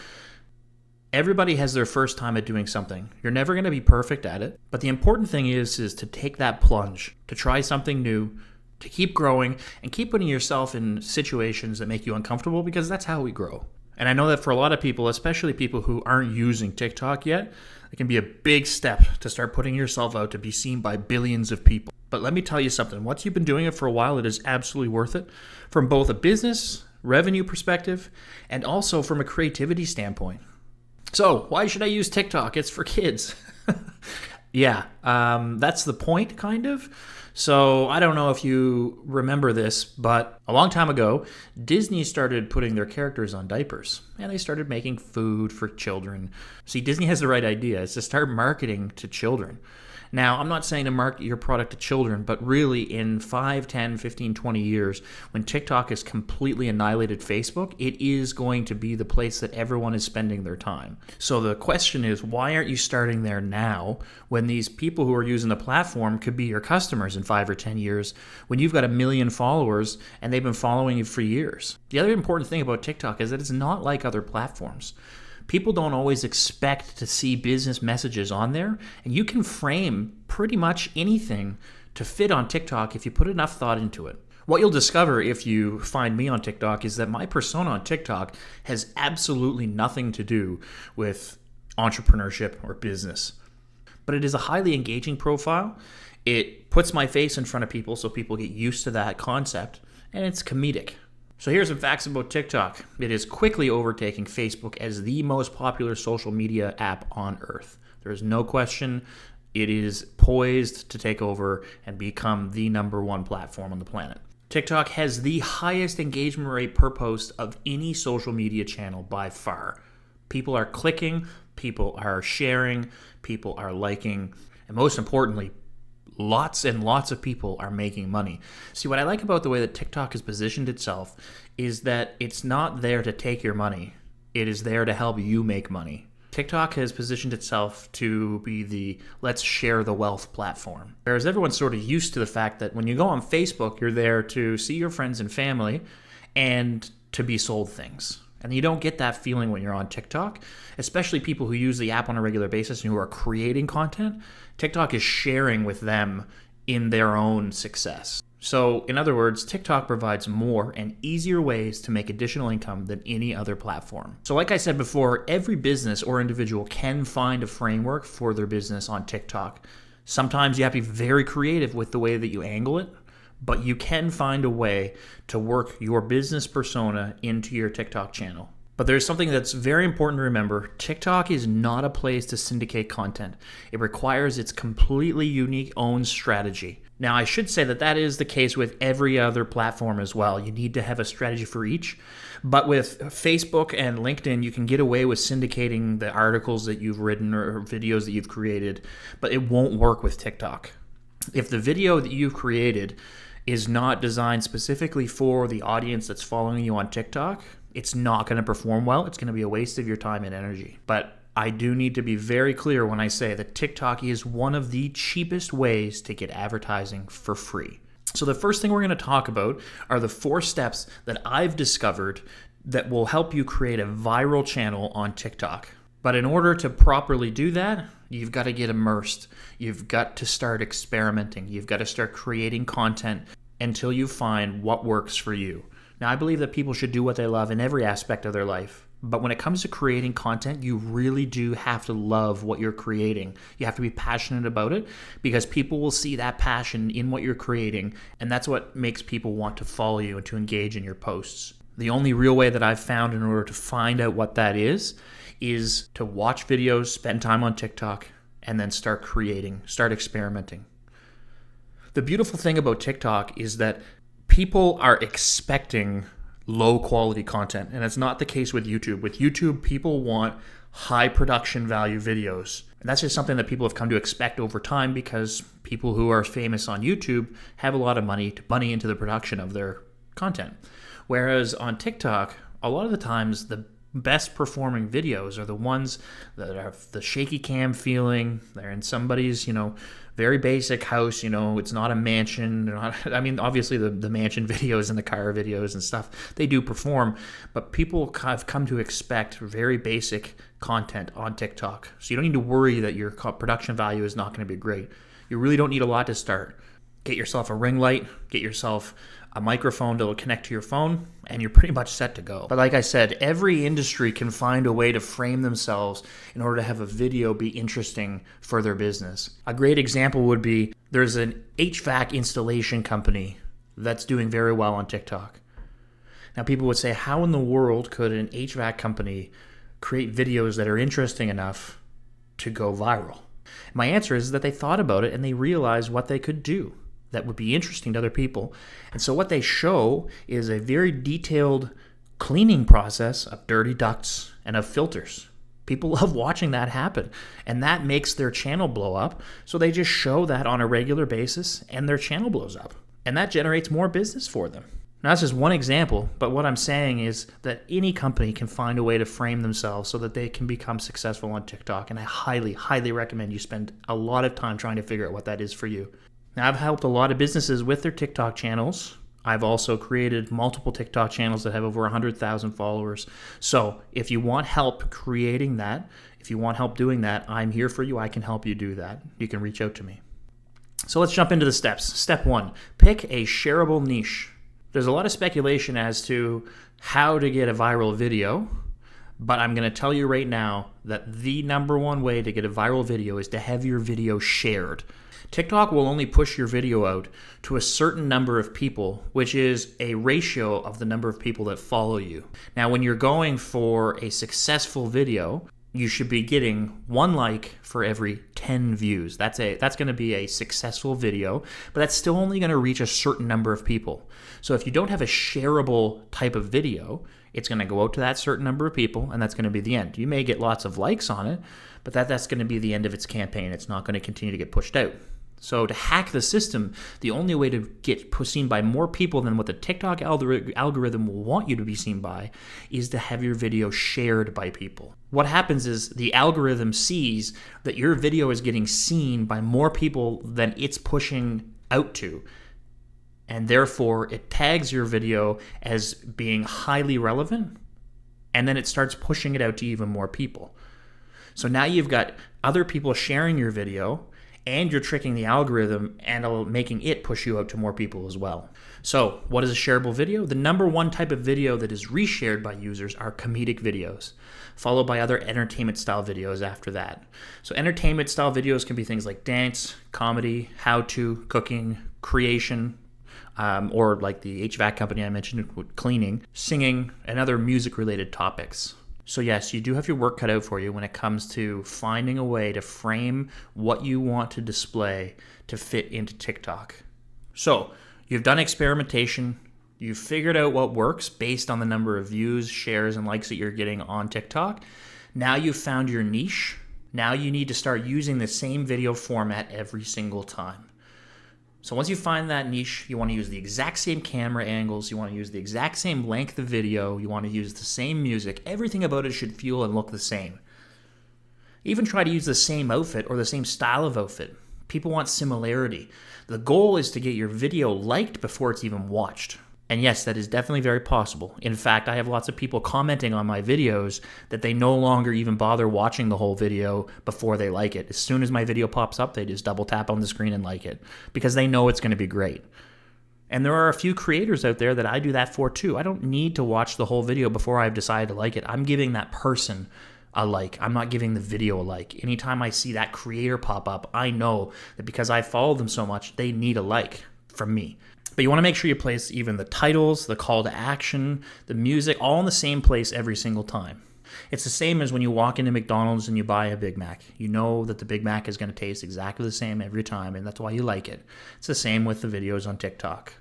Everybody has their first time at doing something. You're never going to be perfect at it, but the important thing is to take that plunge, to try something new, to keep growing, and keep putting yourself in situations that make you uncomfortable, because that's how we grow. And I know that for a lot of people, especially people who aren't using TikTok yet, it can be a big step to start putting yourself out to be seen by billions of people. But let me tell you something. Once you've been doing it for a while, it is absolutely worth it from both a business, revenue perspective, and also from a creativity standpoint. So why should I use TikTok? It's for kids. Yeah, that's the point, kind of. So I don't know if you remember this, but a long time ago, Disney started putting their characters on diapers, and they started making food for children. See, Disney has the right idea. It's to start marketing to children. Now, I'm not saying to market your product to children, but really in 5, 10, 15, 20 years, when TikTok has completely annihilated Facebook, it is going to be the place that everyone is spending their time. So the question is, why aren't you starting there now when these people who are using the platform could be your customers in 5 or 10 years, when you've got 1 million followers and they've been following you for years? The other important thing about TikTok is that it's not like other platforms. People don't always expect to see business messages on there, and you can frame pretty much anything to fit on TikTok if you put enough thought into it. What you'll discover if you find me on TikTok is that my persona on TikTok has absolutely nothing to do with entrepreneurship or business. but it is a highly engaging profile. It puts my face in front of people so people get used to that concept, and it's comedic. So here's some facts about TikTok. It is quickly overtaking Facebook as the most popular social media app on earth. There is no question it is poised to take over and become the number one platform on the planet. TikTok has the highest engagement rate per post of any social media channel by far. People are clicking, people are sharing, people are liking, and most importantly, lots and lots of people are making money. See, what I like about the way that TikTok has positioned itself is that it's not there to take your money. It is there to help you make money. TikTok has positioned itself to be the let's share the wealth platform. Whereas everyone's sort of used to the fact that when you go on Facebook, you're there to see your friends and family and to be sold things. And you don't get that feeling when you're on TikTok, especially people who use the app on a regular basis and who are creating content. TikTok is sharing with them in their own success. So, in other words, TikTok provides more and easier ways to make additional income than any other platform. So, like I said before, every business or individual can find a framework for their business on TikTok. Sometimes you have to be very creative with the way that you angle it, but you can find a way to work your business persona into your TikTok channel. But there's something that's very important to remember. TikTok is not a place to syndicate content. It requires its completely unique own strategy. Now, I should say that that is the case with every other platform as well. You need to have a strategy for each. But with Facebook and LinkedIn, you can get away with syndicating the articles that you've written or videos that you've created, but it won't work with TikTok. If the video that you've created is not designed specifically for the audience that's following you on TikTok, it's not going to perform well. It's going to be a waste of your time and energy. But I do need to be very clear when I say that TikTok is one of the cheapest ways to get advertising for free. So the first thing we're going to talk about are the 4 steps that I've discovered that will help you create a viral channel on TikTok. But in order to properly do that, you've got to get immersed. You've got to start experimenting. You've got to start creating content until you find what works for you. Now, I believe that people should do what they love in every aspect of their life. But when it comes to creating content, you really do have to love what you're creating. You have to be passionate about it because people will see that passion in what you're creating. And that's what makes people want to follow you and to engage in your posts. The only real way that I've found in order to find out what that is to watch videos, spend time on TikTok, and then start creating, start experimenting. The beautiful thing about TikTok is that people are expecting low quality content, and it's not the case with YouTube. With YouTube, people want high production value videos. And that's just something that people have come to expect over time because people who are famous on YouTube have a lot of money to money into the production of their content. Whereas on TikTok, a lot of the times the best performing videos are the ones that have the shaky cam feeling. They're in somebody's, very basic house. It's not a mansion. Obviously the mansion videos and the car videos and stuff, they do perform, but people have come to expect very basic content on TikTok. So you don't need to worry that your production value is not going to be great. You really don't need a lot to start. Get yourself a ring light, get yourself a microphone that will connect to your phone, and you're pretty much set to go. But like I said, every industry can find a way to frame themselves in order to have a video be interesting for their business. A great example would be there's an HVAC installation company that's doing very well on TikTok. Now people would say, how in the world could an HVAC company create videos that are interesting enough to go viral? My answer is that they thought about it and they realized what they could do that would be interesting to other people. And so what they show is a very detailed cleaning process of dirty ducts and of filters. People love watching that happen, and that makes their channel blow up. So they just show that on a regular basis and their channel blows up, and that generates more business for them. Now that's just one example, but what I'm saying is that any company can find a way to frame themselves so that they can become successful on TikTok, and I highly, highly recommend you spend a lot of time trying to figure out what that is for you. Now, I've helped a lot of businesses with their TikTok channels. I've also created multiple TikTok channels that have over 100,000 followers. So if you want help creating that, if you want help doing that, I'm here for you. I can help you do that. You can reach out to me. So let's jump into the steps. Step 1, pick a shareable niche. There's a lot of speculation as to how to get a viral video, But I'm going to tell you right now that the number one way to get a viral video is to have your video shared. TikTok will only push your video out to a certain number of people, which is a ratio of the number of people that follow you. Now, when you're going for a successful video, you should be getting 1 like for every 10 views. That's going to be a successful video, but that's still only going to reach a certain number of people. So if you don't have a shareable type of video, it's going to go out to that certain number of people, and that's going to be the end. You may get lots of likes on it, but that's going to be the end of its campaign. It's not going to continue to get pushed out. So to hack the system, the only way to get seen by more people than what the TikTok algorithm will want you to be seen by is to have your video shared by people. What happens is the algorithm sees that your video is getting seen by more people than it's pushing out to, and therefore it tags your video as being highly relevant, and then it starts pushing it out to even more people. So now you've got other people sharing your video, and you're tricking the algorithm and making it push you out to more people as well. So what is a shareable video? The number one type of video that is reshared by users are comedic videos, followed by other entertainment style videos after that. So entertainment style videos can be things like dance, comedy, how-to, cooking, creation, or like the HVAC company I mentioned, cleaning, singing, and other music-related topics. So yes, you do have your work cut out for you when it comes to finding a way to frame what you want to display to fit into TikTok. So you've done experimentation, you've figured out what works based on the number of views, shares, and likes that you're getting on TikTok. Now you've found your niche. Now you need to start using the same video format every single time. So once you find that niche, you want to use the exact same camera angles, you want to use the exact same length of video, you want to use the same music, everything about it should feel and look the same. Even try to use the same outfit or the same style of outfit. People want similarity. The goal is to get your video liked before it's even watched. And yes, that is definitely very possible. In fact, I have lots of people commenting on my videos that they no longer even bother watching the whole video before they like it. As soon as my video pops up, they just double tap on the screen and like it because they know it's going to be great. And there are a few creators out there that I do that for too. I don't need to watch the whole video before I've decided to like it. I'm giving that person a like. I'm not giving the video a like. Anytime I see that creator pop up, I know that because I follow them so much, they need a like from me. But you want to make sure you place even the titles, the call to action, the music, all in the same place every single time. It's the same as when you walk into McDonald's and you buy a Big Mac. You know that the Big Mac is going to taste exactly the same every time, and that's why you like it. It's the same with the videos on TikTok.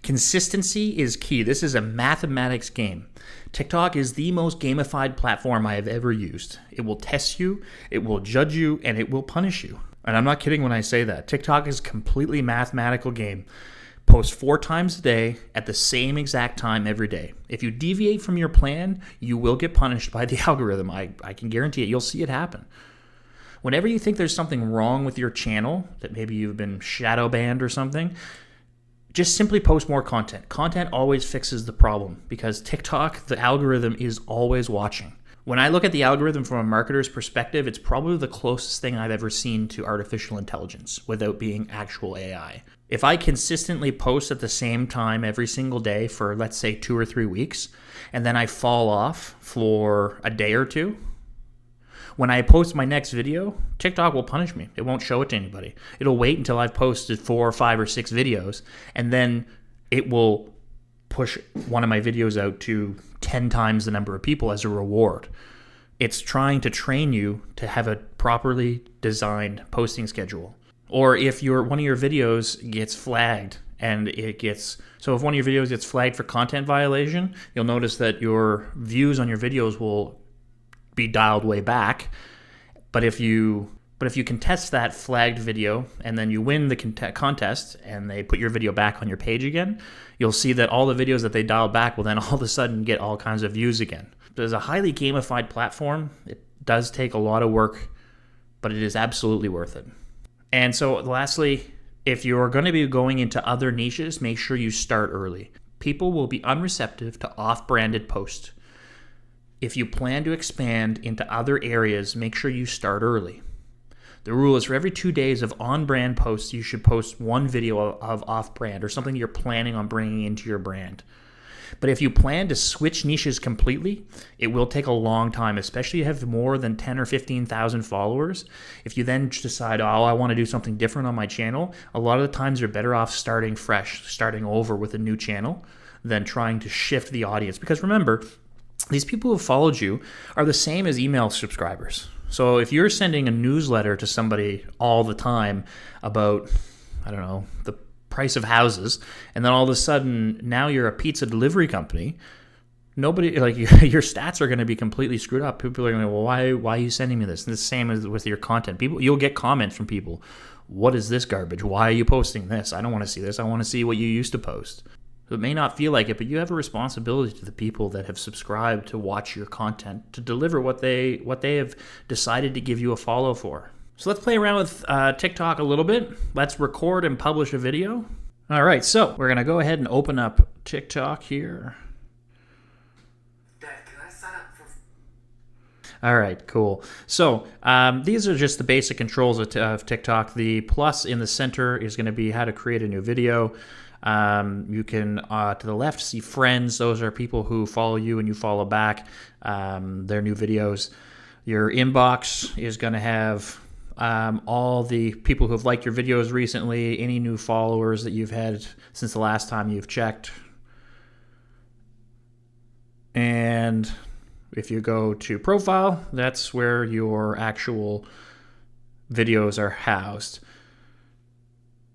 Consistency is key. This is a mathematics game. TikTok is the most gamified platform I have ever used. It will test you, it will judge you, and it will punish you. And I'm not kidding when I say that. TikTok is a completely mathematical game. Post 4 times a day at the same exact time every day. If you deviate from your plan, you will get punished by the algorithm. I can guarantee it. You'll see it happen. Whenever you think there's something wrong with your channel, that maybe you've been shadow banned or something, just simply post more content. Content always fixes the problem because TikTok, the algorithm is always watching. When I look at the algorithm from a marketer's perspective, it's probably the closest thing I've ever seen to artificial intelligence without being actual AI. If I consistently post at the same time every single day for, let's say, 2 or 3 weeks, and then I fall off for a day or two, when I post my next video, TikTok will punish me. It won't show it to anybody. It'll wait until I've posted 4 or 5 or 6 videos, and then it will push one of my videos out to 10 times the number of people as a reward. It's trying to train you to have a properly designed posting schedule. Or if one of your videos gets flagged and so if one of your videos gets flagged for content violation, you'll notice that your views on your videos will be dialed way back. But if you contest that flagged video and then you win the contest and they put your video back on your page again, you'll see that all the videos that they dialed back will then all of a sudden get all kinds of views again. It's a highly gamified platform. It does take a lot of work, but it is absolutely worth it. And so lastly, if you're going to be going into other niches, make sure you start early. People will be unreceptive to off-branded posts. If you plan to expand into other areas, make sure you start early. The rule is for every 2 days of on-brand posts, you should post 1 video of off-brand or something you're planning on bringing into your brand. But if you plan to switch niches completely, it will take a long time, especially if you have more than 10 or 15,000 followers. If you then decide, oh, I want to do something different on my channel, a lot of the times you're better off starting fresh, starting over with a new channel than trying to shift the audience. Because remember, these people who followed you are the same as email subscribers. So if you're sending a newsletter to somebody all the time about, I don't know, the price of houses, and then all of a sudden now you're a pizza delivery company, nobody, like, your stats are going to be completely screwed up. People are going to go, well, why are you sending me this? And the same as with your content. People, you'll get comments from people. What is this garbage? Why are you posting this? I don't want to see this. I want to see what you used to post. So it may not feel like it, but you have a responsibility to the people that have subscribed to watch your content, to deliver what they have decided to give you a follow for. So let's play around with TikTok a little bit. Let's record and publish a video. All right, so we're going to go ahead and open up TikTok here. Dad, can I sign up for... All right, cool. So these are just the basic controls of TikTok. The plus in the center is going to be how to create a new video. You can, to the left, see friends. Those are people who follow you and you follow back, their new videos. Your inbox is going to have all the people who have liked your videos recently, any new followers that you've had since the last time you've checked. And if you go to profile, that's where your actual videos are housed.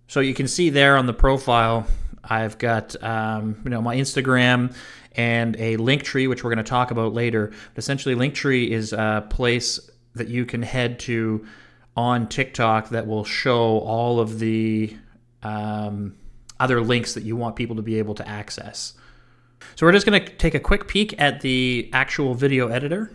So you can see there on the profile, I've got my Instagram and a link tree, which we're going to talk about later. But essentially, Linktree is a place that you can head to on TikTok that will show all of the other links that you want people to be able to access. So we're just going to take a quick peek at the actual video editor.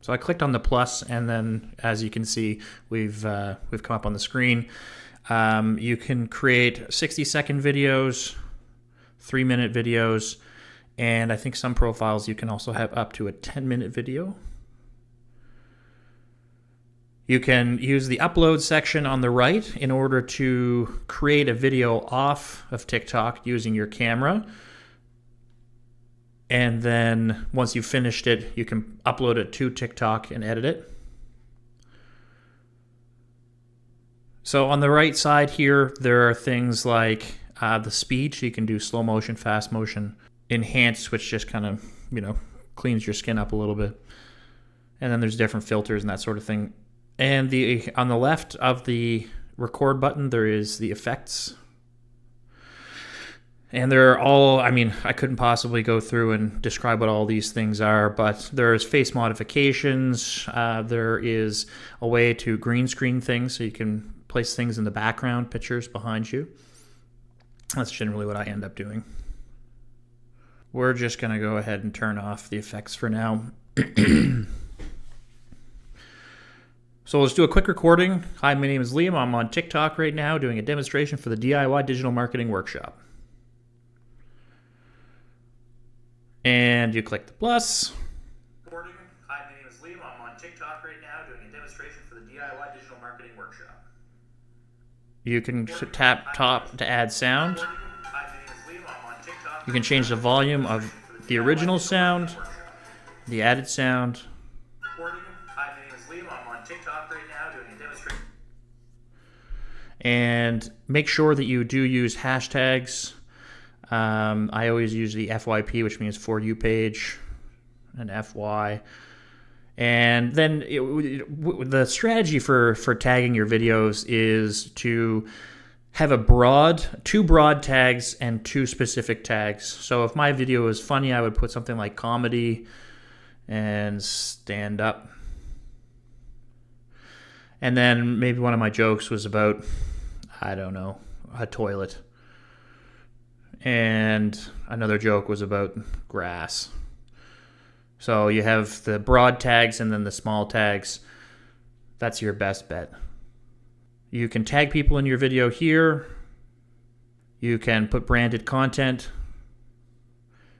So I clicked on the plus, and then, as you can see, we've come up on the screen. You can create 60-second videos, 3-minute videos, and I think some profiles you can also have up to a 10-minute video. You can use the upload section on the right in order to create a video off of TikTok using your camera. And then once you've finished it, you can upload it to TikTok and edit it. So on the right side here, there are things like the speed. So you can do slow motion, fast motion, enhanced, which just kind of, cleans your skin up a little bit. And then there's different filters and that sort of thing. And on the left of the record button, there is the effects. And they're all, I couldn't possibly go through and describe what all these things are, but there's face modifications. There is a way to green screen things, so you can place things in the background, pictures behind you. That's generally what I end up doing. We're just going to go ahead and turn off the effects for now. So let's do a quick recording. Hi, my name is Liam. I'm on TikTok right now doing a demonstration for the DIY Digital Marketing Workshop. And you click the plus. Recording. Hi, my name is Liam. I'm on TikTok right now doing a demonstration for the DIY Digital Marketing Workshop. You can tap top to add sound. Hi, my name is Liam. I'm on TikTok. You can change the volume of the original sound, the added sound. Recording. Hi, my name is Liam. I'm on TikTok right now doing a demonstration. And make sure that you do use hashtags. I always use the FYP, which means For You page, and FY. And then the strategy for tagging your videos is to have two broad tags and 2 specific tags. So if my video is funny, I would put something like comedy and stand up. And then maybe one of my jokes was about, I don't know, a toilet. And another joke was about grass. So you have the broad tags and then the small tags. That's your best bet. You can tag people in your video here. You can put branded content.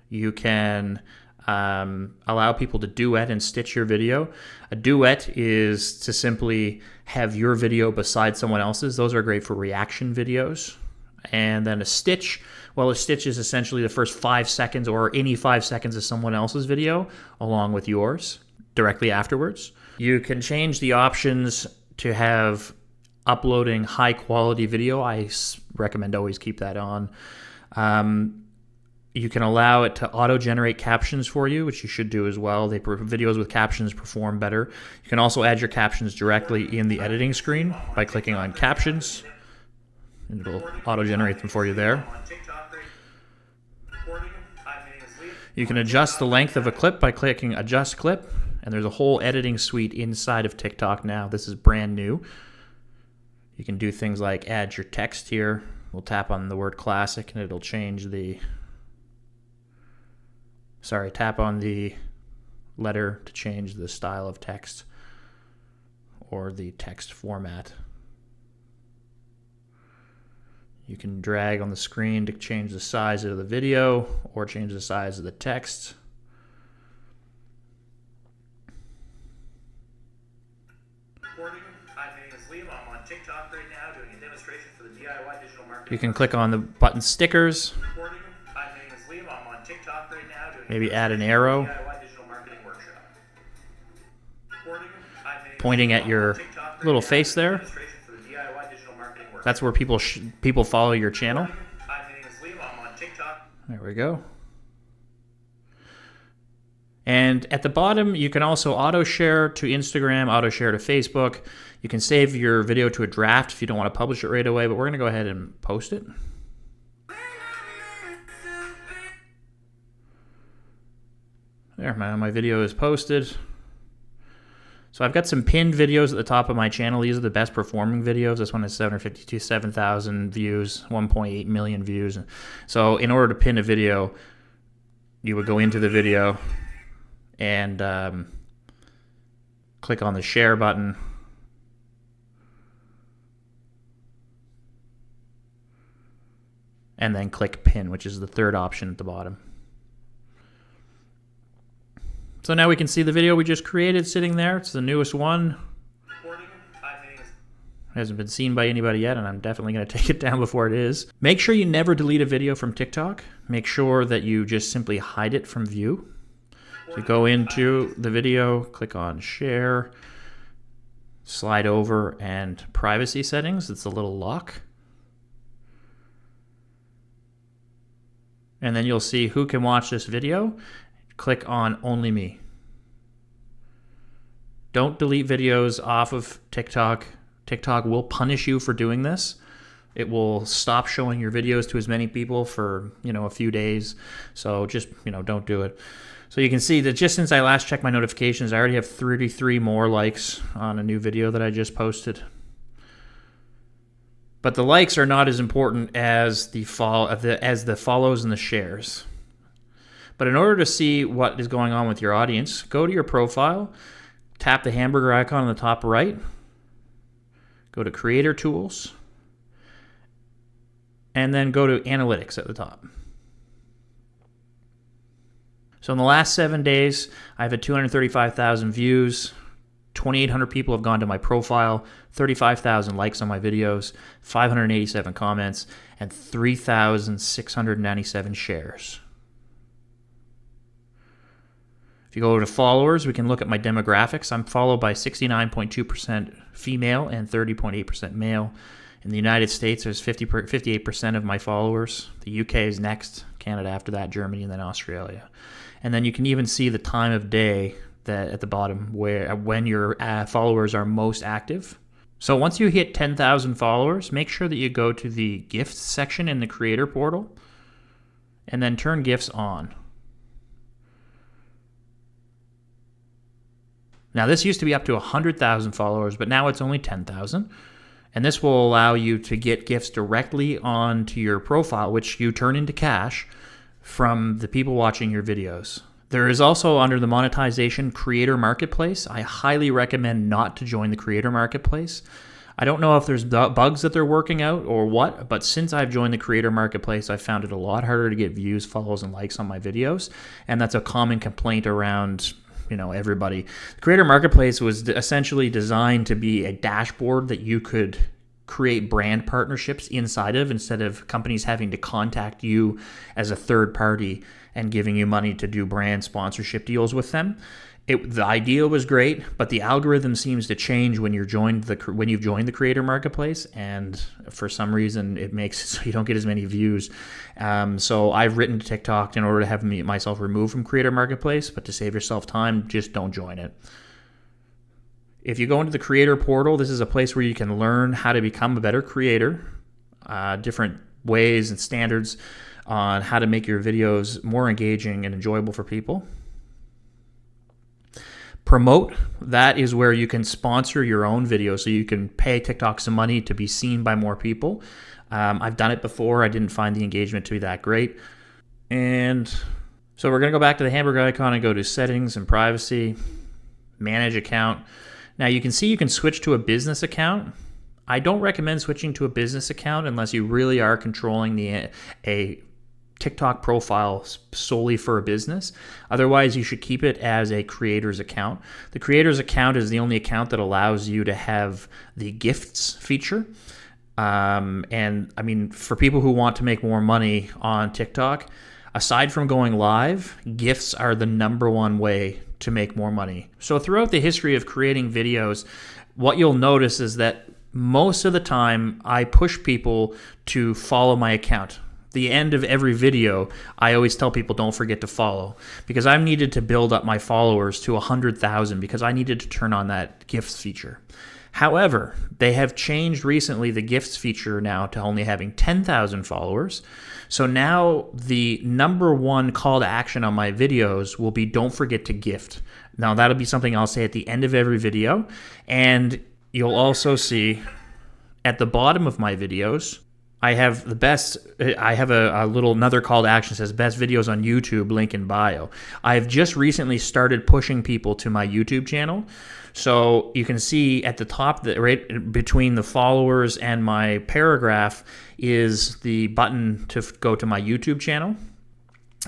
You can allow people to duet and stitch your video. A duet is to simply have your video beside someone else's. Those are great for reaction videos. and then a stitch. Well, a stitch is essentially the first 5 seconds or any 5 seconds of someone else's video along with yours directly afterwards. You can change the options to have uploading high quality video. I recommend always keep that on. You can allow it to auto-generate captions for you, which you should do as well. Videos with captions perform better. You can also add your captions directly in the editing screen by clicking on Captions, and it'll auto-generate them for you there. You can adjust the length of a clip by clicking Adjust Clip, and there's a whole editing suite inside of TikTok now. This is brand new. You can do things like add your text here. We'll tap on the word classic, and it'll change the... tap on the letter to change the style of text or the text format. You can drag on the screen to change the size of the video or change the size of the text. Recording. Hi, my name is Liam. I'm on TikTok right now doing a demonstration for the DIY digital marketing. You can click on the button stickers. Recording. Hi, my name is Liam. I'm on TikTok right now doing Maybe add an arrow DIY digital marketing workshop. Recording. Hi, my name is pointing at your little face there. That's where people follow your channel. Hi, my name is Liam. I'm on TikTok. There we go. And at the bottom, you can also auto-share to Instagram, auto-share to Facebook. You can save your video to a draft if you don't want to publish it right away, but we're going to go ahead and post it. There, my video is posted. So I've got some pinned videos at the top of my channel. These are the best performing videos. This one has 7,000 views, 1.8 million views. So in order to pin a video, you would go into the video and click on the share button. And then click pin, which is the third option at the bottom. So now we can see the video we just created sitting there. It's the newest one. It hasn't been seen by anybody yet, and I'm definitely going to take it down before it is. Make sure you never delete a video from TikTok. Make sure that you just simply hide it from view. So go into the video, click on share, slide over, and privacy settings. It's a little lock. And then you'll see who can watch this video. Click on Only Me. Don't delete videos off of TikTok. TikTok will punish you for doing this. It will stop showing your videos to as many people for, a few days. So just, don't do it. So you can see that just since I last checked my notifications, I already have 33 more likes on a new video that I just posted. But the likes are not as important as the follows and the shares. But in order to see what is going on with your audience, go to your profile, tap the hamburger icon on the top right, go to Creator Tools, and then go to Analytics at the top. So in the last 7 days, I've had 235,000 views, 2,800 people have gone to my profile, 35,000 likes on my videos, 587 comments, and 3,697 shares. If you go to followers, we can look at my demographics. I'm followed by 69.2% female and 30.8% male. In the United States, there's 58% of my followers. The UK is next, Canada after that, Germany, and then Australia. And then you can even see the time of day that at the bottom when your followers are most active. So once you hit 10,000 followers, make sure that you go to the gifts section in the creator portal and then turn gifts on. Now this used to be up to 100,000 followers, but now it's only 10,000. And this will allow you to get gifts directly onto your profile, which you turn into cash from the people watching your videos. There is also, under the monetization, Creator Marketplace. I highly recommend not to join the Creator Marketplace. I don't know if there's bugs that they're working out or what, but since I've joined the Creator Marketplace, I've found it a lot harder to get views, follows, and likes on my videos. And that's a common complaint around everybody. The Creator Marketplace was essentially designed to be a dashboard that you could create brand partnerships inside of, instead of companies having to contact you as a third party and giving you money to do brand sponsorship deals with them. The idea was great, but the algorithm seems to change when you've joined the creator marketplace, and for some reason it makes it so you don't get as many views. So I've written to TikTok in order to have myself removed from creator marketplace, but to save yourself time, just don't join it. If you go into the creator portal, this is a place where you can learn how to become a better creator, different ways and standards on how to make your videos more engaging and enjoyable for people. Promote, that is where you can sponsor your own videos, so you can pay TikTok some money to be seen by more people. I've done it before. I didn't find the engagement to be that great. And so we're going to go back to the hamburger icon and go to settings and privacy, manage account. Now you can see you can switch to a business account. I don't recommend switching to a business account unless you really are controlling a TikTok profile solely for a business. Otherwise, you should keep it as a creator's account. The creator's account is the only account that allows you to have the gifts feature. And I mean, for people who want to make more money on TikTok, aside from going live, gifts are the number one way to make more money. So throughout the history of creating videos, what you'll notice is that most of the time I push people to follow my account. The end of every video, I always tell people don't forget to follow, because I've needed to build up my followers to 100,000 because I needed to turn on that gifts feature. However, they have changed recently the gifts feature now to only having 10,000 followers. So now the number one call to action on my videos will be don't forget to gift. Now that'll be something I'll say at the end of every video. And you'll also see at the bottom of my videos, I have a little another call to action that says best videos on YouTube, link in bio. I've just recently started pushing people to my YouTube channel. So you can see at the top, that right between the followers and my paragraph is the button to go to my YouTube channel.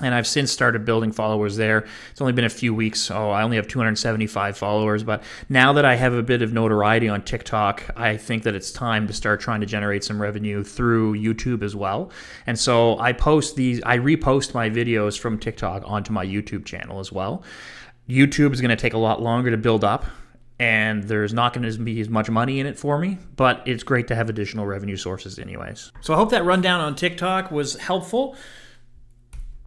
And I've since started building followers there. It's only been a few weeks, so I only have 275 followers. But now that I have a bit of notoriety on TikTok, I think that it's time to start trying to generate some revenue through YouTube as well. And so I repost my videos from TikTok onto my YouTube channel as well. YouTube is going to take a lot longer to build up, and there's not going to be as much money in it for me, but it's great to have additional revenue sources anyways. So I hope that rundown on TikTok was helpful.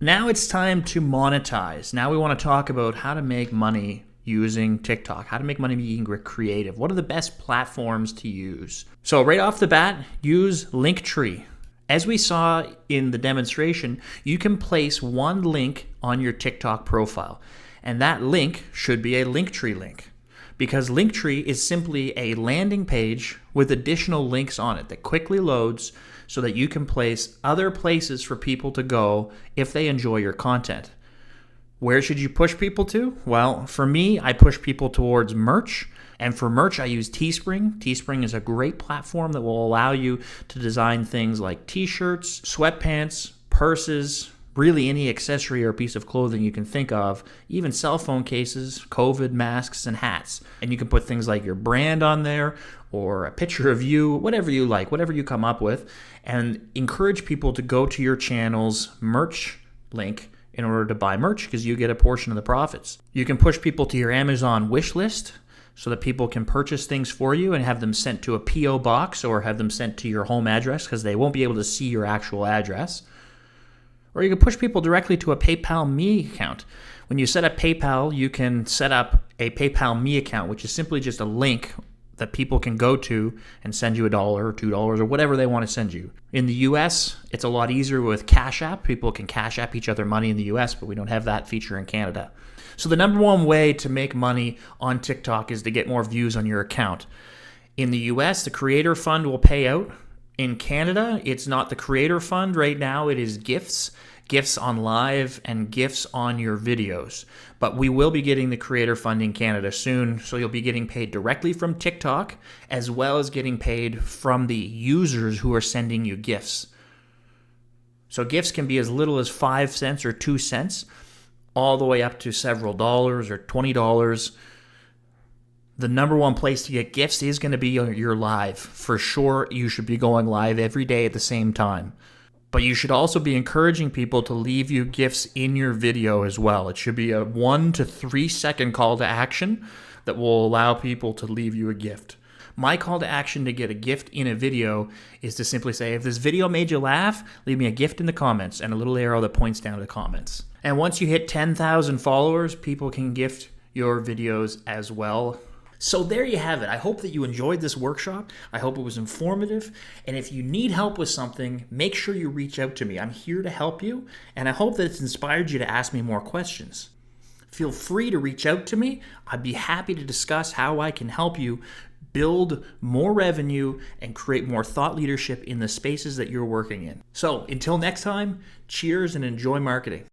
Now it's time to monetize. Now we want to talk about how to make money using TikTok, how to make money being creative. What are the best platforms to use? So right off the bat, use Linktree. As we saw in the demonstration, you can place one link on your TikTok profile, and that link should be a Linktree link, because Linktree is simply a landing page with additional links on it that quickly loads so that you can place other places for people to go if they enjoy your content. Where should you push people to? Well, for me, I push people towards merch. And for merch, I use Teespring. Teespring is a great platform that will allow you to design things like t-shirts, sweatpants, purses, really any accessory or piece of clothing you can think of, even cell phone cases, COVID masks, and hats. And you can put things like your brand on there or a picture of you, whatever you like, whatever you come up with, and encourage people to go to your channel's merch link in order to buy merch, because you get a portion of the profits. You can push people to your Amazon wish list so that people can purchase things for you and have them sent to a P.O. box or have them sent to your home address, because they won't be able to see your actual address. Or you can push people directly to a PayPal Me account. When you set up PayPal, you can set up a PayPal Me account, which is simply just a link that people can go to and send you $1 or $2 or whatever they want to send you. In the US, it's a lot easier with Cash App. People can Cash App each other money in the US, but we don't have that feature in Canada. So the number one way to make money on TikTok is to get more views on your account. In the US, the Creator Fund will pay out. In Canada, it's not the Creator Fund right now, it is gifts on live and gifts on your videos. But we will be getting the Creator Fund in Canada soon, so you'll be getting paid directly from TikTok as well as getting paid from the users who are sending you gifts. So gifts can be as little as 5 cents or 2 cents, all the way up to several dollars or $20. The number one place to get gifts is going to be your live. For sure, you should be going live every day at the same time. But you should also be encouraging people to leave you gifts in your video as well. It should be a 1 to 3 second call to action that will allow people to leave you a gift. My call to action to get a gift in a video is to simply say, if this video made you laugh, leave me a gift in the comments, and a little arrow that points down to the comments. And once you hit 10,000 followers, people can gift your videos as well. So there you have it. I hope that you enjoyed this workshop. I hope it was informative. And if you need help with something, make sure you reach out to me. I'm here to help you, and I hope that it's inspired you to ask me more questions. Feel free to reach out to me. I'd be happy to discuss how I can help you build more revenue and create more thought leadership in the spaces that you're working in. So until next time, cheers and enjoy marketing.